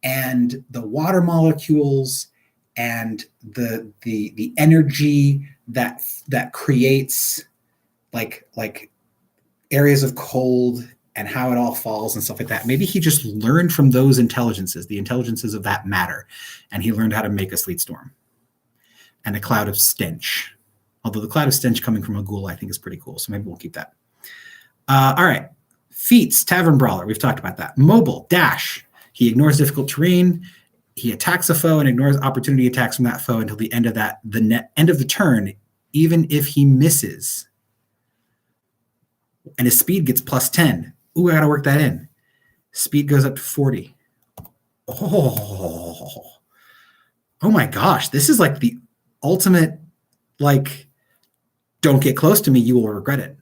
and the water molecules and the energy that creates like areas of cold and how it all falls and stuff like that. Maybe he just learned from those intelligences, the intelligences of that matter, and he learned how to make a sleet storm and a cloud of stench. Although the cloud of stench coming from a ghoul, I think, is pretty cool. So maybe we'll keep that. All right. Feats, Tavern Brawler. We've talked about that. Mobile, dash. He ignores difficult terrain. He attacks a foe and ignores opportunity attacks from that foe until the end of end of the turn, even if he misses. And his speed gets +10. Ooh, I got to work that in. Speed goes up to 40. Oh my gosh. This is like the ultimate, like, don't get close to me, you will regret it.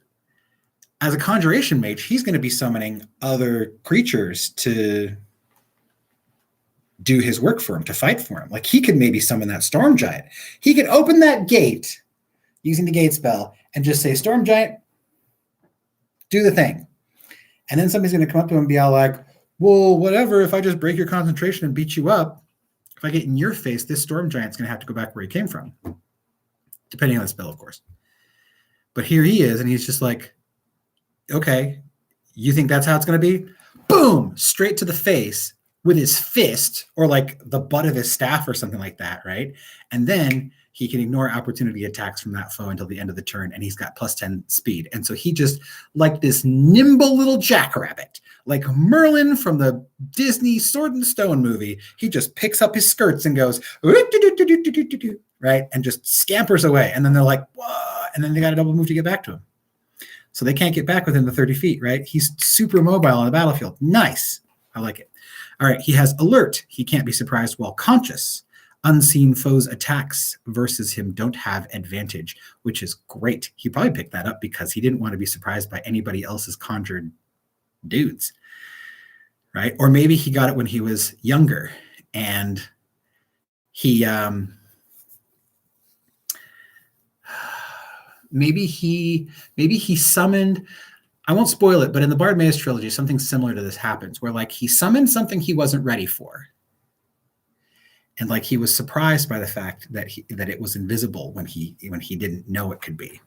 As a Conjuration Mage, he's going to be summoning other creatures to do his work for him, to fight for him. Like, he could maybe summon that Storm Giant. He could open that gate using the gate spell and just say, Storm Giant, do the thing. And then somebody's going to come up to him and be all like, well, whatever, if I just break your concentration and beat you up, if I get in your face, this Storm Giant's going to have to go back where he came from. Depending on the spell, of course. But here he is, and he's just like, okay, you think that's how it's going to be? Boom! Straight to the face with his fist, or like the butt of his staff or something like that, right? And then he can ignore opportunity attacks from that foe until the end of the turn, and he's got +10 speed. And so he just, like this nimble little jackrabbit, like Merlin from the Disney Sword and Stone movie, he just picks up his skirts and goes, right? And just scampers away. And then they're like, whoa! And then they got a double move to get back to him. So they can't get back within the 30 feet, right? He's super mobile on the battlefield. Nice. I like it. All right. He has alert. He can't be surprised while conscious. Unseen foes' attacks versus him don't have advantage, which is great. He probably picked that up because he didn't want to be surprised by anybody else's conjured dudes, right? Or maybe he got it when he was younger and he maybe he summoned, I won't spoil it, but in the Bartimaeus trilogy something similar to this happens where like he summoned something he wasn't ready for. And like he was surprised by the fact that it was invisible when he didn't know it could be,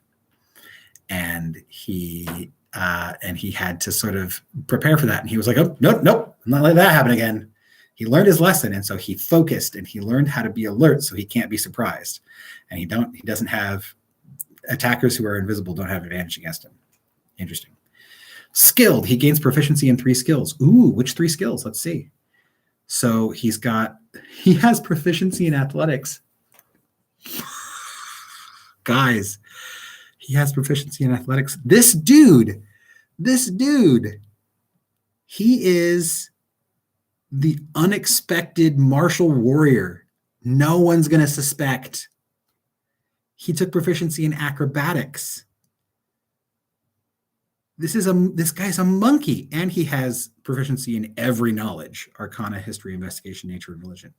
and he had to sort of prepare for that. And he was like, "Oh, nope, I'm not letting that happen again." He learned his lesson, and so he focused and he learned how to be alert, so he can't be surprised. And he doesn't have attackers who are invisible don't have advantage against him. Interesting. Skilled. He gains proficiency in 3 skills. Ooh, which 3 skills? Let's see. So he has proficiency in athletics. Guys, he has proficiency in athletics. This dude, he is the unexpected martial warrior. No one's going to suspect. He took proficiency in acrobatics. This guy's a monkey, and he has proficiency in every knowledge: arcana, history, investigation, nature, and religion.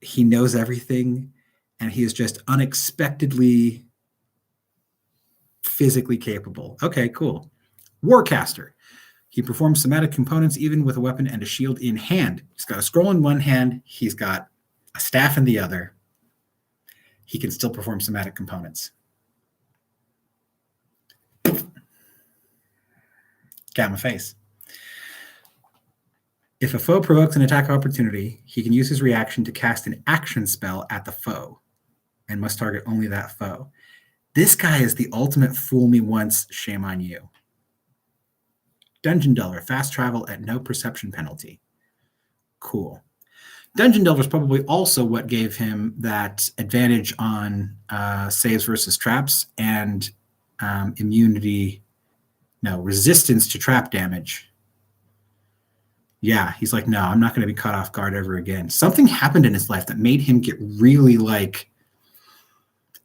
He knows everything, and he is just unexpectedly physically capable. Okay, cool. Warcaster. He performs somatic components even with a weapon and a shield in hand. He's got a scroll in one hand. He's got a staff in the other. He can still perform somatic components. Gamma face. If a foe provokes an attack opportunity, he can use his reaction to cast an action spell at the foe and must target only that foe. This guy is the ultimate fool me once, shame on you. Dungeon Delver, fast travel at no perception penalty. Cool. Dungeon Delver is probably also what gave him that advantage on saves versus traps and resistance to trap damage. Yeah, he's like, no, I'm not going to be caught off guard ever again. Something happened in his life that made him get really like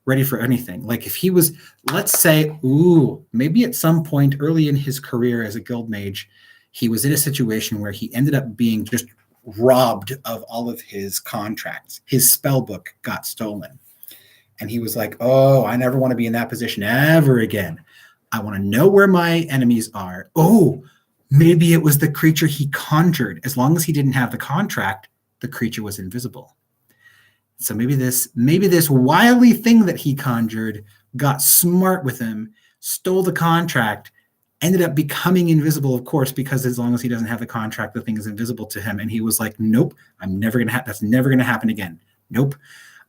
ready for anything. Like if he was, let's say, maybe at some point early in his career as a guild mage, he was in a situation where he ended up being just robbed of all of his contracts. His spell book got stolen. And he was like, oh, I never want to be in that position ever again. I want to know where my enemies are. Oh, maybe it was the creature he conjured. As long as he didn't have the contract, the creature was invisible. So maybe this wily thing that he conjured got smart with him, stole the contract, ended up becoming invisible, of course, because as long as he doesn't have the contract, the thing is invisible to him. And he was like, nope, that's never going to happen again. Nope.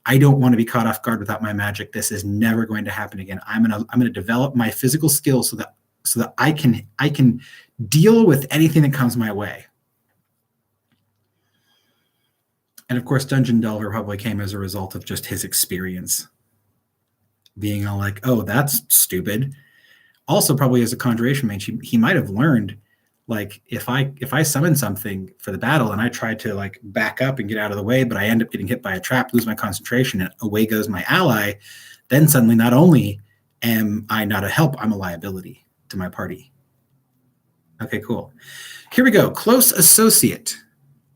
I don't want to be caught off guard without my magic. This is never going to happen again. I'm going to develop my physical skills so that I can deal with anything that comes my way. And of course, Dungeon Delver probably came as a result of just his experience being all like, oh, that's stupid. Also, probably as a Conjuration Mage, he might have learned, like, if I summon something for the battle and I try to like back up and get out of the way, but I end up getting hit by a trap, lose my concentration, and away goes my ally, then suddenly not only am I not a help, I'm a liability to my party. Okay, cool. Here we go. Close associate.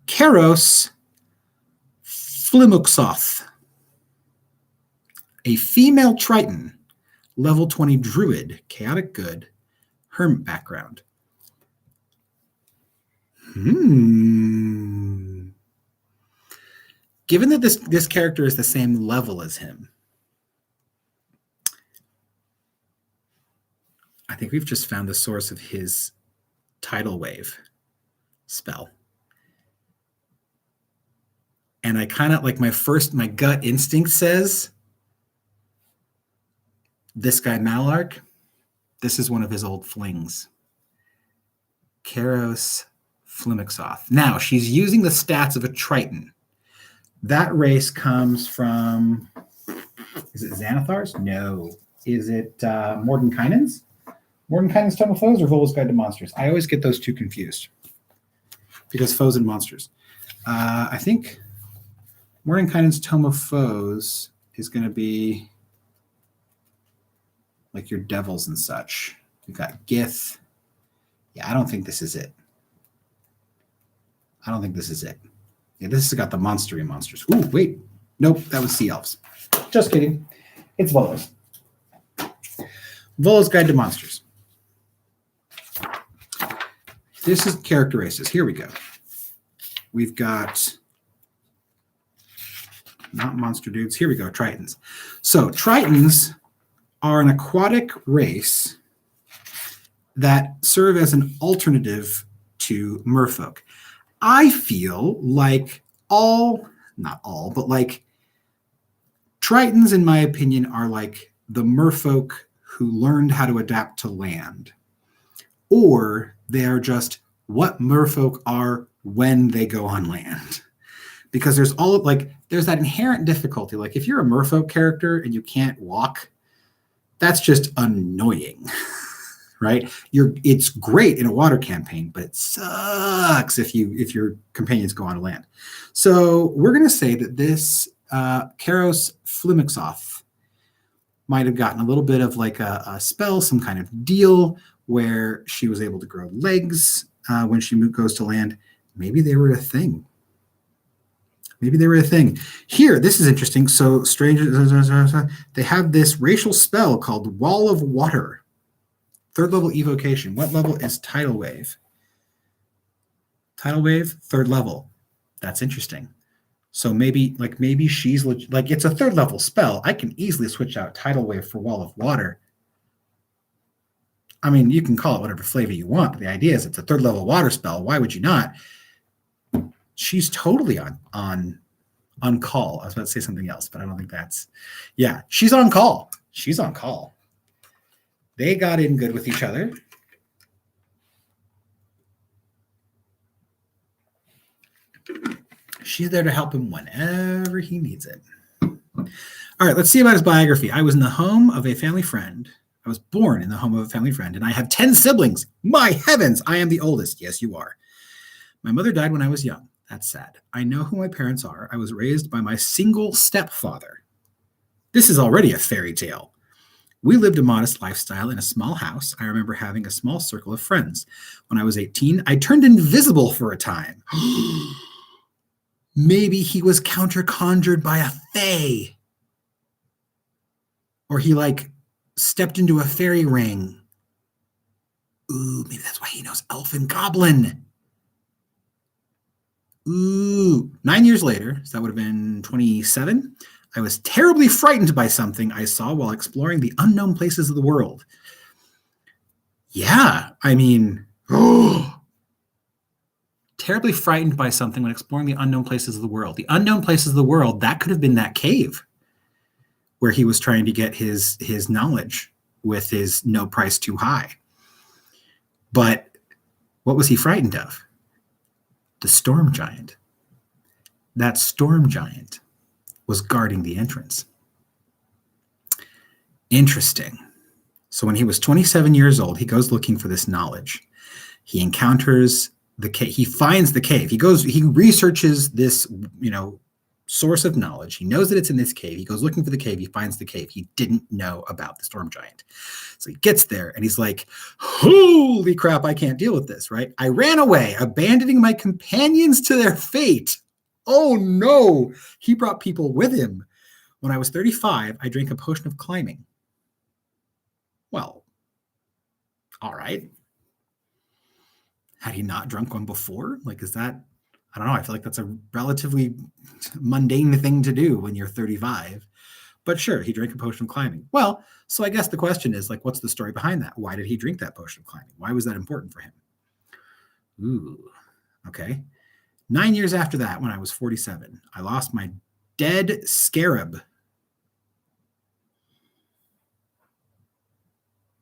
Keros Flimuxoth. A female Triton, level 20 druid, chaotic good, hermit background. Given that this character is the same level as him, I think we've just found the source of his Tidal Wave spell. And I kind of like my gut instinct says this guy Malark, this is one of his old flings. Keros Flimuxoth. Now, she's using the stats of a Triton. That race comes from, is it Xanathars? No. Is it Mordenkainen's? Mordenkainen's Tome of Foes or Vola's Guide to Monsters? I always get those two confused because foes and monsters. I think Mordenkainen's Tome of Foes is going to be like your devils and such. We've got Gith. Yeah, I don't think this is it. I don't think this is it. Yeah, this has got the monstery monsters. Ooh, wait. Nope, that was Sea Elves. Just kidding. It's Vola's. Vola's Guide to Monsters. This is character races. Here we go. We've got not monster dudes. Here we go, Tritons. So Tritons are an aquatic race that serve as an alternative to merfolk. I feel like not all, but like Tritons, in my opinion, are like the merfolk who learned how to adapt to land. Or they are just what merfolk are when they go on land. Because there's there's that inherent difficulty. Like if you're a merfolk character and you can't walk, that's just annoying. Right? It's great in a water campaign, but it sucks if your companions go on land. So we're going to say that this Karos Flimixoth might have gotten a little bit of like a spell, some kind of deal where she was able to grow legs when she goes to land. Maybe they were a thing. Here, this is interesting. So they have this racial spell called Wall of Water. 3rd level evocation. What level is Tidal Wave? Tidal Wave, 3rd level. That's interesting. So maybe she's like it's a 3rd level spell. I can easily switch out Tidal Wave for Wall of Water. I mean, you can call it whatever flavor you want, but the idea is it's a 3rd level water spell. Why would you not? She's totally on call. I was about to say something else, but I don't think that's. Yeah, she's on call. They got in good with each other. She's there to help him whenever he needs it. All right, let's see about his biography. I was in the home of a family friend. I was born in the home of a family friend, and I have 10 siblings. My heavens, I am the oldest. Yes, you are. My mother died when I was young. That's sad. I know who my parents are. I was raised by my single stepfather. This is already a fairy tale. We lived a modest lifestyle in a small house. I remember having a small circle of friends. When I was 18, I turned invisible for a time. Maybe he was counter-conjured by a fae. Or he stepped into a fairy ring. Ooh, maybe that's why he knows elf and goblin. Ooh, 9 years later, so that would have been 27, I was terribly frightened by something I saw while exploring the unknown places of the world. Yeah, I mean, terribly frightened by something when exploring the unknown places of the world. The unknown places of the world, that could have been that cave where he was trying to get his knowledge with his no price too high. But what was he frightened of? The storm giant. That storm giant was guarding the entrance. Interesting. So when he was 27 years old, he goes looking for this knowledge. He encounters the cave. He finds the cave. He researches this, source of knowledge. He knows that it's in this cave. He goes looking for the cave. He finds the cave. He didn't know about the storm giant. So he gets there and he's like, holy crap, I can't deal with this, right? I ran away, abandoning my companions to their fate. Oh no, he brought people with him. When I was 35, I drank a potion of climbing. Well, all right. Had he not drunk one before? Is that, I don't know. I feel like that's a relatively mundane thing to do when you're 35. But sure, he drank a potion of climbing. Well, so I guess the question is, what's the story behind that? Why did he drink that potion of climbing? Why was that important for him? Ooh, okay. 9 years after that, when I was 47, I lost my dead scarab.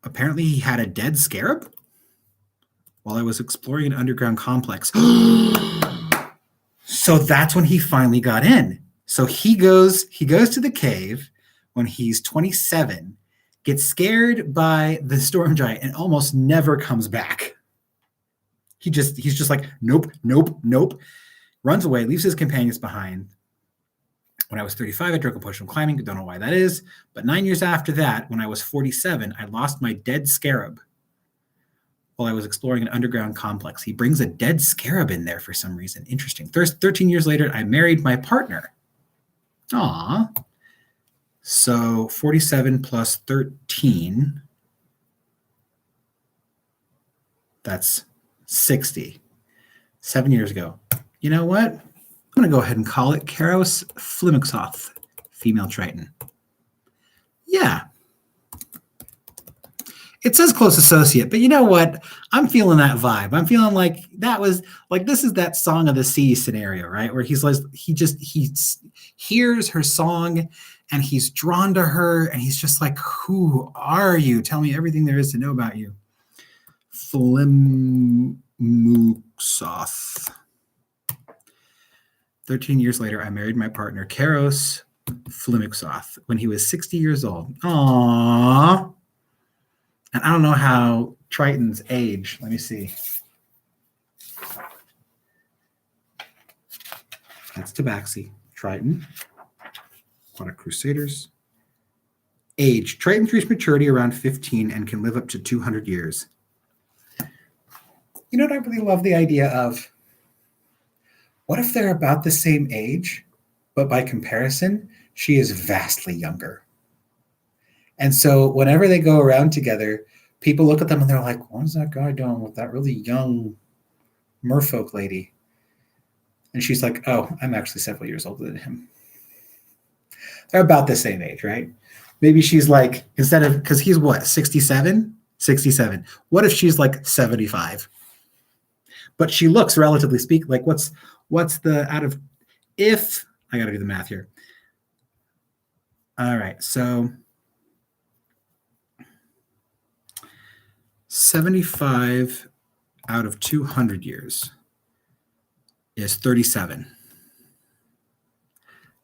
Apparently he had a dead scarab while I was exploring an underground complex. So that's when he finally got in. So he goes to the cave when he's 27. gets scared by the storm giant and almost never comes back. He's just like, nope, nope, nope. Runs away, leaves his companions behind. When I was 35, I drank a potion of climbing. Don't know why that is. But 9 years after that, when I was 47, I lost my dead scarab while I was exploring an underground complex. He brings a dead scarab in there for some reason. Interesting. 13 years later, I married my partner. Aw. So 47 plus 13, that's 60. 7 years ago. You know what? I'm going to go ahead and call it Karos Flimixoth, female Triton. Yeah. It says close associate, but you know what? I'm feeling that vibe. I'm feeling like that was like, this is that Song of the Sea scenario, right? Where he's like, he hears her song and he's drawn to her and he's just like, who are you? Tell me everything there is to know about you. Flimixoth. 13 years later, I married my partner, Karos Flimixoth, when he was 60 years old. Aww. And I don't know how Tritons age. Let me see. That's Tabaxi. Triton. Aquatic Crusaders. Age. Tritons reach maturity around 15 and can live up to 200 years. You know what I really love the idea of? What if they're about the same age, but by comparison, she is vastly younger? And so whenever they go around together, people look at them and they're like, what is that guy doing with that really young merfolk lady? And she's like, oh, I'm actually several years older than him. They're about the same age, right? Maybe she's like, instead of, because he's what, 67? 67. What if she's like 75? But she looks, relatively speaking, like what's the out of, if, I got to do the math here. All right, so 75 out of 200 years is 37.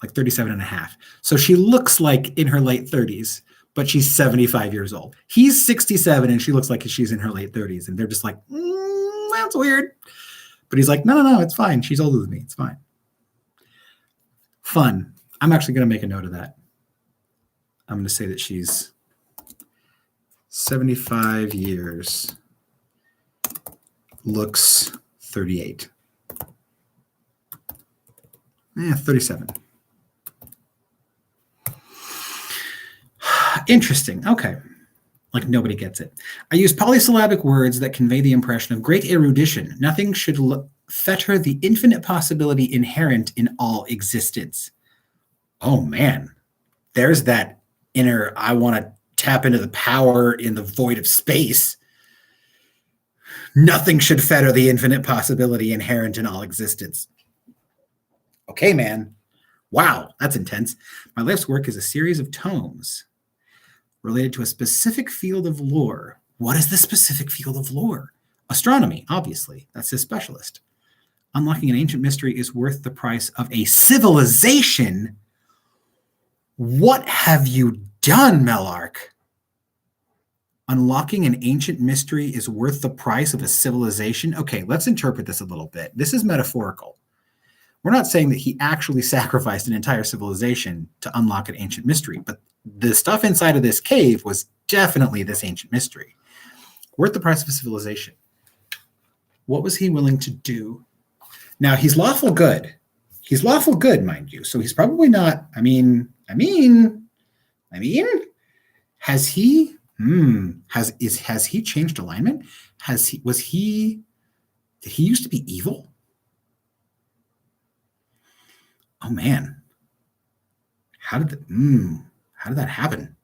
Like 37 and a half. So she looks like in her late 30s, but she's 75 years old. He's 67 and she looks like she's in her late 30s. And they're just like, that's weird. But he's like, no, it's fine. She's older than me. It's fine. Fun. I'm actually going to make a note of that. I'm going to say that she's 75 years, looks 38. 37. Interesting. Okay. Like nobody gets it. I use polysyllabic words that convey the impression of great erudition. Nothing should fetter the infinite possibility inherent in all existence. Oh man, there's that inner, I want to tap into the power in the void of space. Nothing should fetter the infinite possibility inherent in all existence. Okay, man. Wow, that's intense. My life's work is a series of tomes related to a specific field of lore. What is the specific field of lore? Astronomy, obviously. That's his specialist. Unlocking an ancient mystery is worth the price of a civilization. What have you done, Malark? Unlocking an ancient mystery is worth the price of a civilization? Okay, let's interpret this a little bit. This is metaphorical. We're not saying that he actually sacrificed an entire civilization to unlock an ancient mystery, but the stuff inside of this cave was definitely this ancient mystery. Worth the price of a civilization. What was he willing to do? Now, he's lawful good. He's lawful good, mind you. So he's probably not, has he, has he changed alignment? Did he used to be evil? Oh man. How did that happen?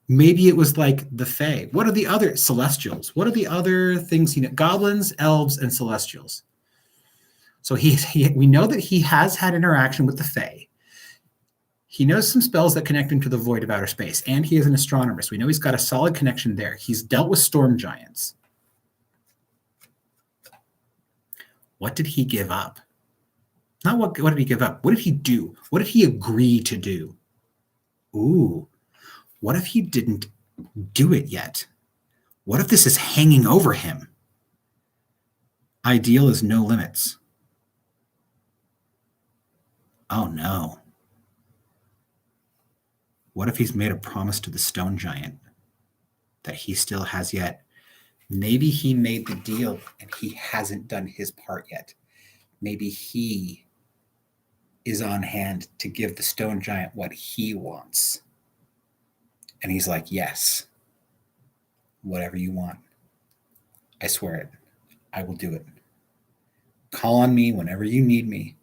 Maybe it was like the Fae. What are the other celestials? What are the other things? Goblins, elves, and celestials. So we know that he has had interaction with the Fae. He knows some spells that connect him to the void of outer space, and he is an astronomer. So we know he's got a solid connection there. He's dealt with storm giants. What did he give up? Not what did he give up? What did he do? What did he agree to do? Ooh. What if he didn't do it yet? What if this is hanging over him? Ideal is no limits. Oh no. What if he's made a promise to the stone giant that he still has yet? Maybe he made the deal and he hasn't done his part yet. Maybe he is on hand to give the stone giant what he wants. And he's like, yes, whatever you want. I swear it. I will do it. Call on me whenever you need me.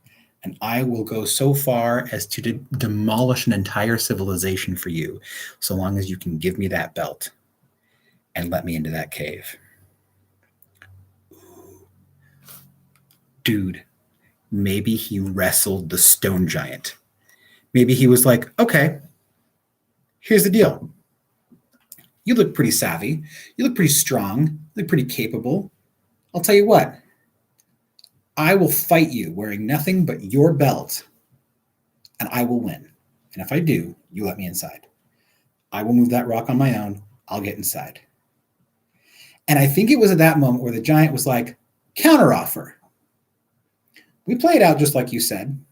And I will go so far as to demolish an entire civilization for you, so long as you can give me that belt and let me into that cave. Dude, maybe he wrestled the stone giant. Maybe he was like, okay, here's the deal. You look pretty savvy. You look pretty strong. You look pretty capable. I'll tell you what. I will fight you wearing nothing but your belt, and I will win. And if I do, you let me inside. I will move that rock on my own. I'll get inside. And I think it was at that moment where the giant was like, counteroffer. We play it out just like you said.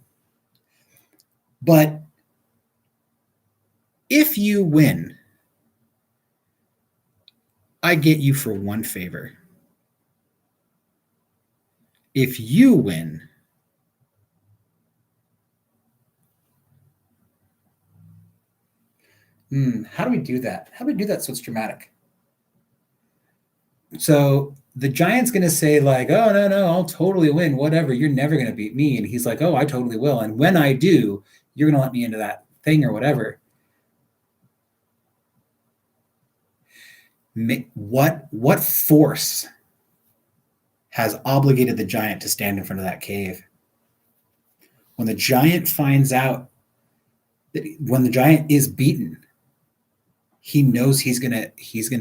But if you win, I get you for one favor. If you win, how do we do that? How do we do that so it's dramatic? So the giant's going to say like, oh, no, I'll totally win. Whatever. You're never going to beat me. And he's like, oh, I totally will. And when I do, you're going to let me into that thing or whatever. What force has obligated the giant to stand in front of that cave? When the giant finds out that when the giant is beaten, he knows he's gonna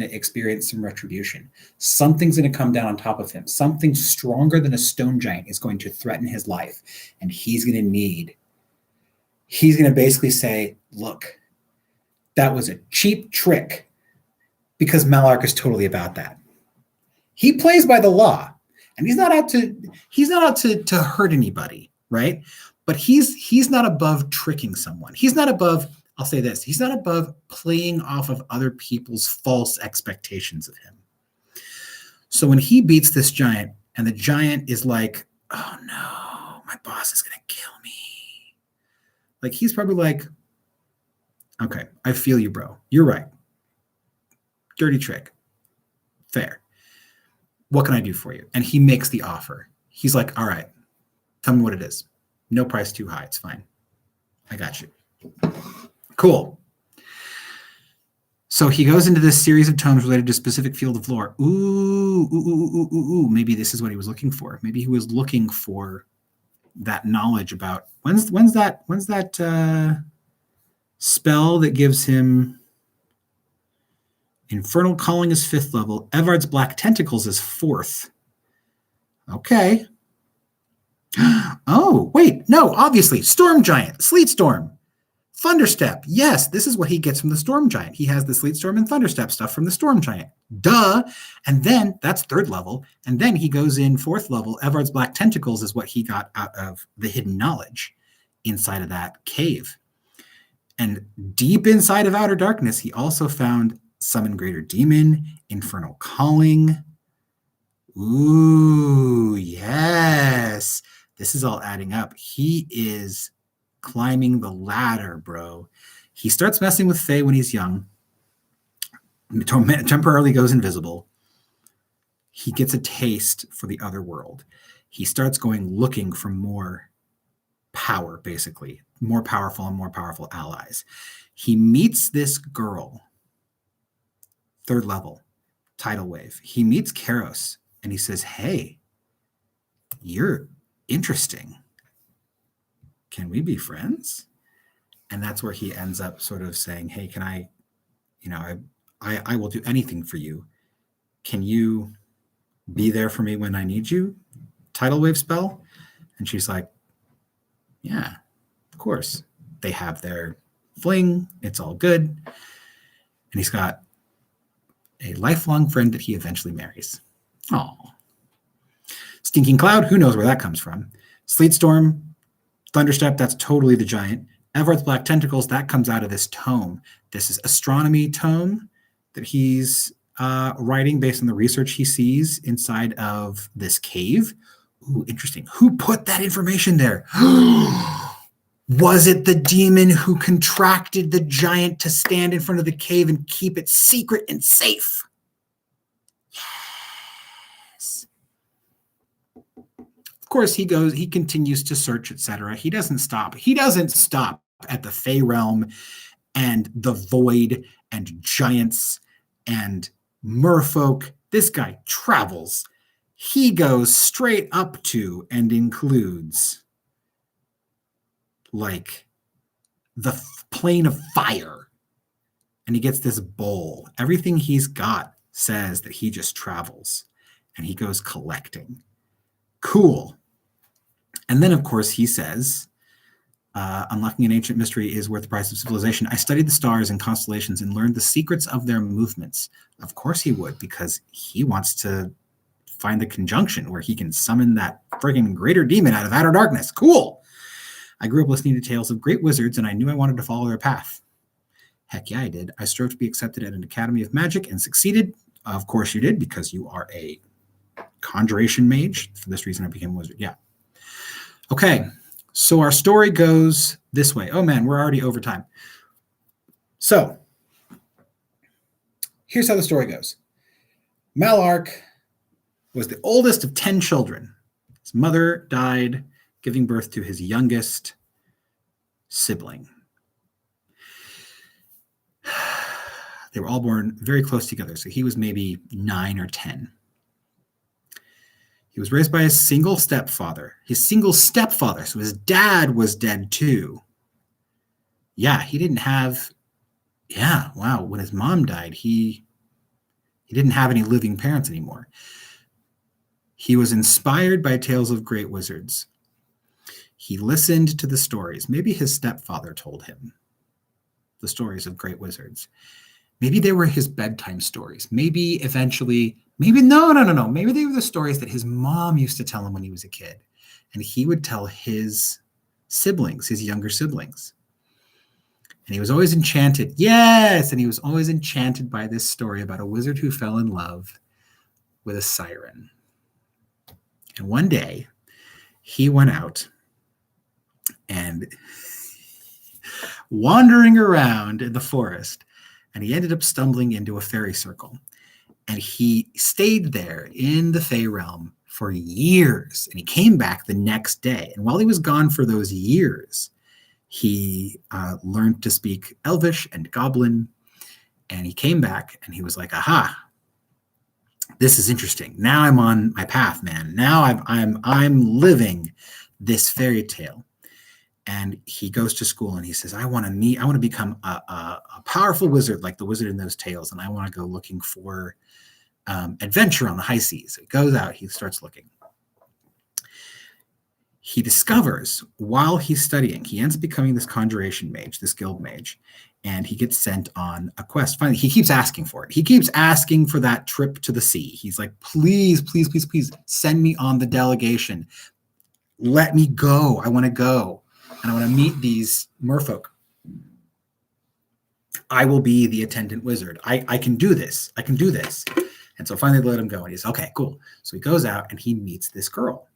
experience some retribution. Something's gonna come down on top of him. Something stronger than a stone giant is going to threaten his life, and he's gonna basically say, look, that was a cheap trick, because Malark is totally about that. He plays by the law, and he's not out to hurt anybody, right? But he's not above tricking someone. He's not above, I'll say this, he's not above playing off of other people's false expectations of him. So when he beats this giant, and the giant is like, oh no, my boss is gonna kill me. Like, he's probably like, okay, I feel you, bro. You're right. Dirty trick. Fair. What can I do for you? And he makes the offer. He's like, all right, tell me what it is. No price too high. It's fine. I got you. Cool. So he goes into this series of tomes related to a specific field of lore. Ooh. Maybe this is what he was looking for. Maybe he was looking for that knowledge about when's that spell that gives him Infernal Calling is 5th level. Evard's Black Tentacles is 4th. Okay. Oh, wait. No, obviously. Storm Giant. Sleet Storm. Thunderstep. Yes, this is what he gets from the Storm Giant. He has the Sleet Storm and Thunderstep stuff from the Storm Giant. Duh. And then, that's 3rd level. And then he goes in 4th level. Evard's Black Tentacles is what he got out of the hidden knowledge inside of that cave. And deep inside of Outer Darkness, he also found Summon Greater Demon, Infernal Calling. Ooh, yes. This is all adding up. He is climbing the ladder, bro. He starts messing with Fae when he's young. Temporarily goes invisible. He gets a taste for the other world. He starts going looking for more power, basically. More powerful and more powerful allies. He meets this girl. 3rd level, Tidal Wave. He meets Karos and he says, hey, you're interesting. Can we be friends? And that's where he ends up sort of saying, hey, can I will do anything for you. Can you be there for me when I need you? Tidal Wave spell? And she's like, yeah, of course. They have their fling. It's all good. And he's got a lifelong friend that he eventually marries. Oh. Stinking Cloud, who knows where that comes from. Sleet Storm, Thunderstep, that's totally the giant. Everard's Black Tentacles, that comes out of this tome. This is astronomy tome that he's writing based on the research he sees inside of this cave. Ooh, interesting. Who put that information there? Was it the demon who contracted the giant to stand in front of the cave and keep it secret and safe? Yes. Of course, he continues to search, etc. He doesn't stop. He doesn't stop at the Fey realm and the void and giants and merfolk. This guy travels. He goes straight up to and includes like the plane of fire. And he gets this bowl. Everything he's got says that he just travels and he goes collecting. Cool. And then, of course, he says, unlocking an ancient mystery is worth the price of civilization. I studied the stars and constellations and learned the secrets of their movements. Of course he would, because he wants to find the conjunction where he can summon that friggin' greater demon out of outer darkness. Cool. I grew up listening to tales of great wizards, and I knew I wanted to follow their path. Heck yeah, I did. I strove to be accepted at an academy of magic and succeeded. Of course you did, because you are a Conjuration Mage. For this reason, I became a wizard. Yeah. Okay. So our story goes this way. Oh, man, we're already over time. So here's how the story goes. Malark was the oldest of 10 children. His mother died giving birth to his youngest sibling. They were all born very close together, so he was maybe 9 or 10. He was raised by his single stepfather. So his dad was dead too. Yeah, he didn't have... Yeah, wow. When his mom died, he didn't have any living parents anymore. He was inspired by tales of great wizards. He listened to the stories. Maybe his stepfather told him the stories of great wizards. Maybe they were his bedtime stories. Maybe eventually, no. Maybe they were the stories that his mom used to tell him when he was a kid. And he would tell his siblings, his younger siblings. And he was always enchanted. Yes! And he was always enchanted by this story about a wizard who fell in love with a siren. And one day, he went out and wandering around in the forest, and he ended up stumbling into a fairy circle. And he stayed there in the Fey realm for years. And he came back the next day. And while he was gone for those years, he learned to speak Elvish and Goblin. And he came back and he was like, aha, this is interesting. Now I'm on my path, man. Now I'm living this fairy tale. And he goes to school and he says, I want to become a powerful wizard like the wizard in those tales. And I want to go looking for adventure on the high seas. So he goes out, he starts looking. He discovers while he's studying, he ends up becoming this Conjuration Mage, this guild mage, and he gets sent on a quest. Finally, he keeps asking for it. He keeps asking for that trip to the sea. He's like, please, please, please, please send me on the delegation. Let me go. I want to go. And I want to meet these merfolk. I will be the attendant wizard. I can do this. I can do this. And so finally they let him go. And he's, okay, cool. So he goes out and he meets this girl.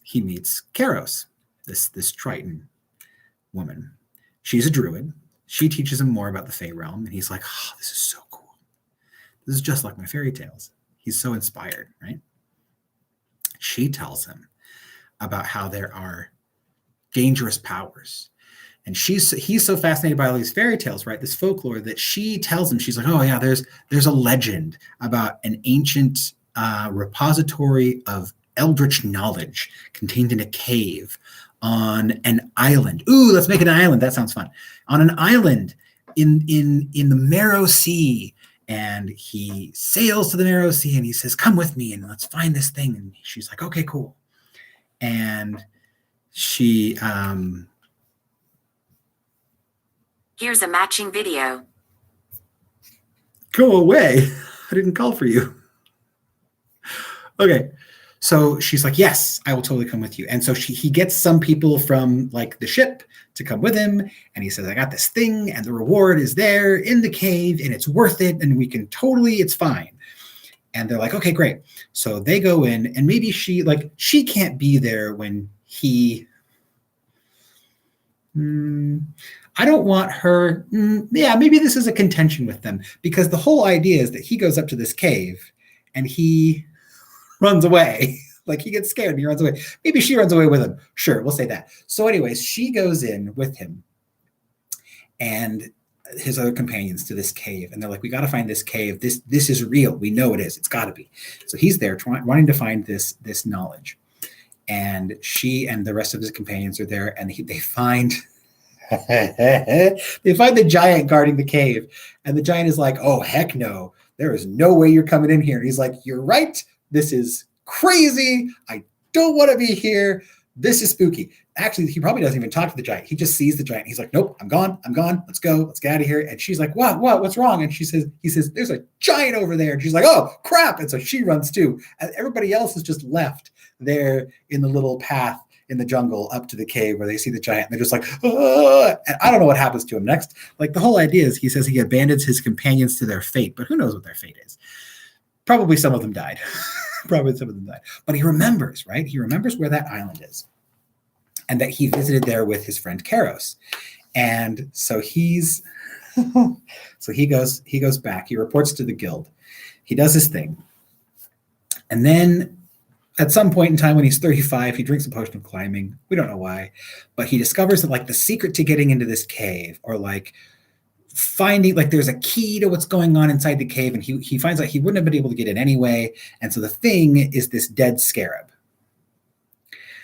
He meets Karos, this Triton woman. She's a druid. She teaches him more about the Fey realm. And he's like, oh, this is so cool. This is just like my fairy tales. He's so inspired, right? She tells him about how there are dangerous powers. And he's so fascinated by all these fairy tales, right? This folklore that she tells him, she's like, oh yeah, there's a legend about an ancient repository of eldritch knowledge contained in a cave on an island. Ooh, let's make it an island. That sounds fun. On an island in the Narrow Sea. And he sails to the Narrow Sea and he says, come with me and let's find this thing. And she's like, okay, cool. And she here's a matching video. Go away. I didn't call for you. Okay. So she's like, yes, I will totally come with you. And so he gets some people from like the ship to come with him. And he says, I got this thing and the reward is there in the cave and it's worth it. And we can totally, it's fine. And they're like, okay, great. So they go in and maybe she can't be there when he, I don't want her. Yeah, maybe this is a contention with them because the whole idea is that he goes up to this cave and he runs away. Like he gets scared and he runs away. Maybe she runs away with him. Sure, we'll say that. So anyways, she goes in with him and his other companions to this cave. And they're like, we got to find this cave. This is real. We know it is. It's got to be. So he's there wanting to find this knowledge. And she and the rest of his companions are there and they find... they find the giant guarding the cave. And the giant is like, oh, heck no. There is no way you're coming in here. And he's like, you're right. This is crazy. I don't want to be here. This is spooky. Actually, he probably doesn't even talk to the giant. He just sees the giant. He's like, nope, I'm gone. Let's go. Let's get out of here. And she's like, what? What's wrong? And he says, there's a giant over there. And she's like, oh, crap. And so she runs too. And everybody else is just left there in the little path in the jungle up to the cave where they see the giant. And they're just like, oh. And I don't know what happens to him next. Like the whole idea is he says he abandons his companions to their fate, but who knows what their fate is? Probably some of them died. But he remembers, right? He remembers where that island is and that he visited there with his friend Karos. And so he goes back. He reports to the guild. He does his thing. And then at some point in time when he's 35, he drinks a potion of climbing. We don't know why, but he discovers that like the secret to getting into this cave or like finding like there's a key to what's going on inside the cave, and he finds out he wouldn't have been able to get in anyway. And so the thing is this dead scarab.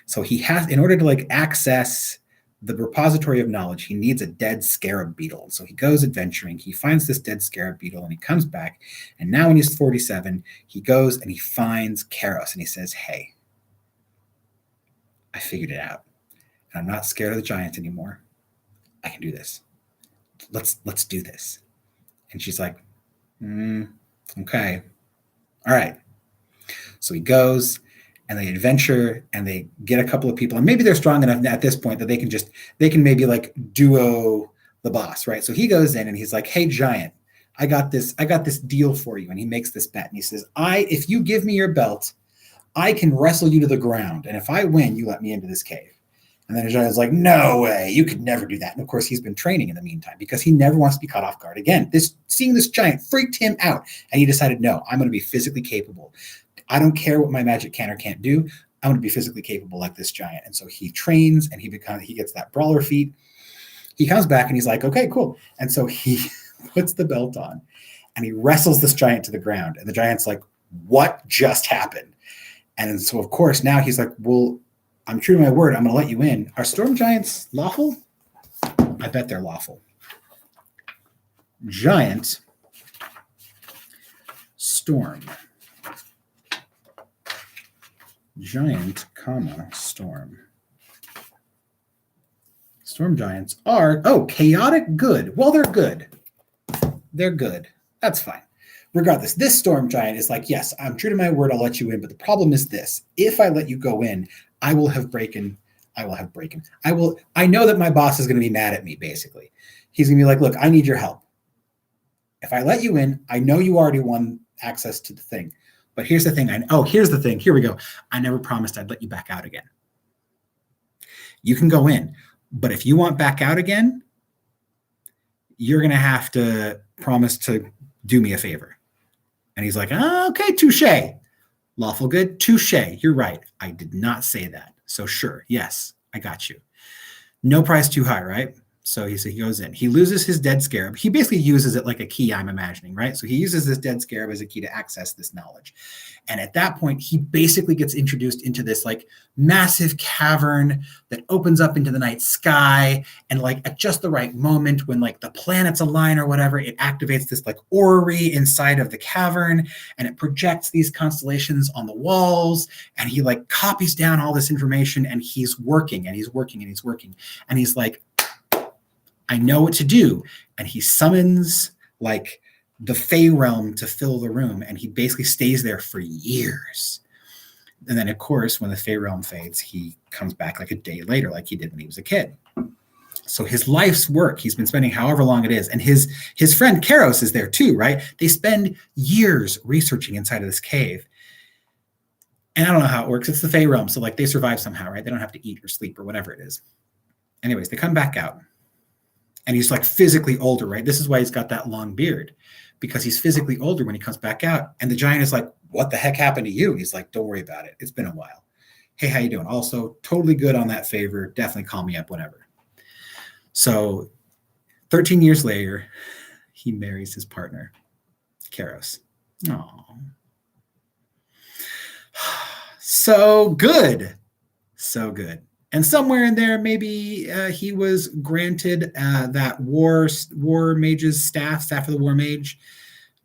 So he has, in order to like access the repository of knowledge, he needs a dead scarab beetle. So he goes adventuring, he finds this dead scarab beetle, and he comes back. And now when he's 47, he goes and he finds Karos and he says, hey, I figured it out. And I'm not scared of the giants anymore. I can do this. Let's do this. And she's like, okay. All right. So he goes and they adventure and they get a couple of people, and maybe they're strong enough at this point that they can maybe like duo the boss, right? So he goes in and he's like, hey, giant, I got this deal for you. And he makes this bet and he says, if you give me your belt, I can wrestle you to the ground. And if I win, you let me into this cave. And then the giant's like, no way, you could never do that. And of course, he's been training in the meantime because he never wants to be caught off guard again. Seeing this giant freaked him out. And he decided, no, I'm going to be physically capable. I don't care what my magic can or can't do. I'm going to be physically capable like this giant. And so he trains and he gets that brawler feat. He comes back and he's like, okay, cool. And so he puts the belt on and he wrestles this giant to the ground. And the giant's like, what just happened? And so, of course, now he's like, well, I'm true to my word. I'm going to let you in. Are storm giants lawful? I bet they're lawful. Giant, storm. Giant, storm. Storm giants are, chaotic good. Well, they're good. They're good. That's fine. Regardless, this storm giant is like, yes, I'm true to my word. I'll let you in. But the problem is this. If I let you go in, I will have breaken. I know that my boss is going to be mad at me, basically. He's going to be like, look, I need your help. If I let you in, I know you already won access to the thing. But here's the thing. Here's the thing. Here we go. I never promised I'd let you back out again. You can go in. But if you want back out again, you're going to have to promise to do me a favor. And he's like, okay, touche. Lawful good, touche. You're right. I did not say that. So sure, yes, I got you. No price too high, right? So he goes in. He loses his dead scarab. He basically uses it like a key, I'm imagining, right? So he uses this dead scarab as a key to access this knowledge. And at that point, he basically gets introduced into this like massive cavern that opens up into the night sky. And like at just the right moment when like the planets align or whatever, it activates this like orrery inside of the cavern and it projects these constellations on the walls. And he like copies down all this information and he's working and he's working and he's working. And he's like, I know what to do. And he summons like the Fey realm to fill the room, and he basically stays there for years. And then, of course, when the Fey realm fades, he comes back like a day later, like he did when he was a kid. So his life's work, he's been spending however long it is. And his friend Karos is there too, right? They spend years researching inside of this cave. And I don't know how it works. It's the Fey realm. So like they survive somehow, right? They don't have to eat or sleep or whatever it is. Anyways, they come back out. And he's like physically older, right? This is why he's got that long beard, because he's physically older when he comes back out. And the giant is like, what the heck happened to you? He's like, don't worry about it. It's been a while. Hey, how you doing? Also, totally good on that favor. Definitely call me up whenever. So 13 years later, he marries his partner, Karos. Oh, so good. So good. And somewhere in there, maybe he was granted that war mage's staff of the war mage.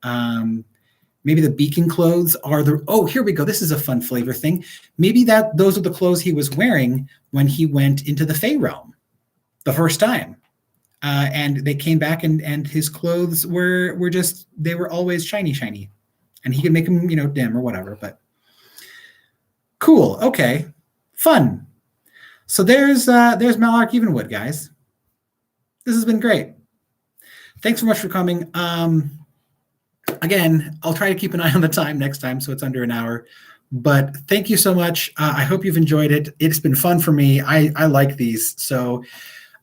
Maybe the beacon clothes are here we go. This is a fun flavor thing. Maybe those are the clothes he was wearing when he went into the Fey realm the first time. And they came back and his clothes were they were always shiny. And he could make them, dim or whatever, but cool. Okay. Fun. So there's Malark Evenwood, guys. This has been great. Thanks so much for coming. Again, I'll try to keep an eye on the time next time, so it's under an hour. But thank you so much. I hope you've enjoyed it. It's been fun for me. I like these. So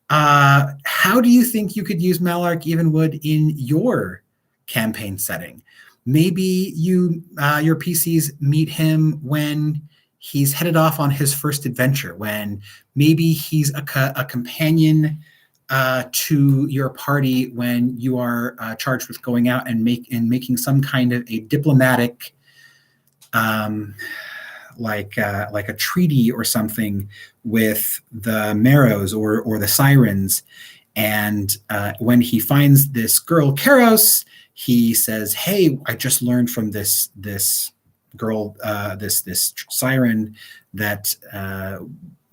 how do you think you could use Malark Evenwood in your campaign setting? Maybe your PCs meet him when he's headed off on his first adventure, when maybe he's a companion to your party when you are charged with going out and making some kind of a diplomatic, like a treaty or something with the Marrows or the Sirens. And when he finds this girl, Karos, he says, hey, I just learned from this girl, this siren, that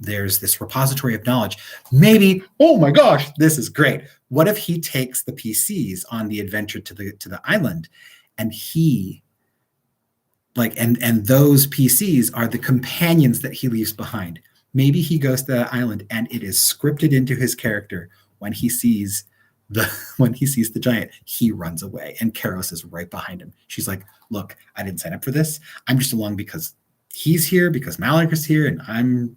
there's this repository of knowledge. Maybe, oh my gosh, this is great. What if he takes the PCs on the adventure to the island, and he and those PCs are the companions that he leaves behind. Maybe he goes to the island and it is scripted into his character when he sees the giant, he runs away and Karos is right behind him. She's like, look, I didn't sign up for this. I'm just along because he's here, because Malark is here, and I'm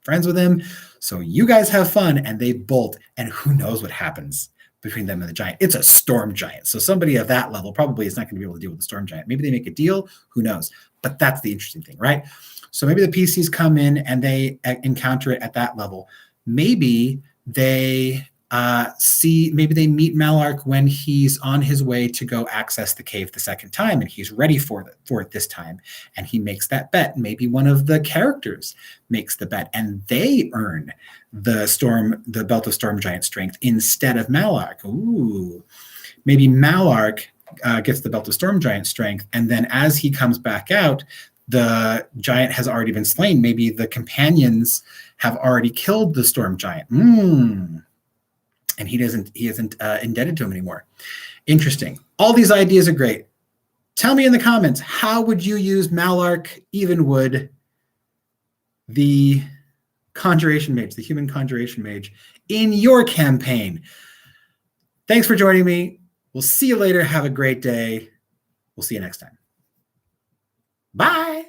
friends with him. So you guys have fun. And they bolt, and who knows what happens between them and the giant. It's a storm giant. So somebody of that level probably is not going to be able to deal with the storm giant. Maybe they make a deal, who knows? But that's the interesting thing, right? So maybe the PCs come in and they encounter it at that level. Maybe they maybe they meet Malark when he's on his way to go access the cave the second time, and he's ready for it this time, and he makes that bet. Maybe one of the characters makes the bet, and they earn the belt of storm giant strength instead of Malark. Ooh, maybe Malark gets the belt of storm giant strength, and then as he comes back out, the giant has already been slain. Maybe the companions have already killed the storm giant. And he isn't indebted to him anymore. Interesting. All these ideas are great. Tell me in the comments, how would you use Malark Evenwood, the Conjuration Mage, the human Conjuration Mage, in your campaign? Thanks for joining me. We'll see you later. Have a great day. We'll see you next time. Bye.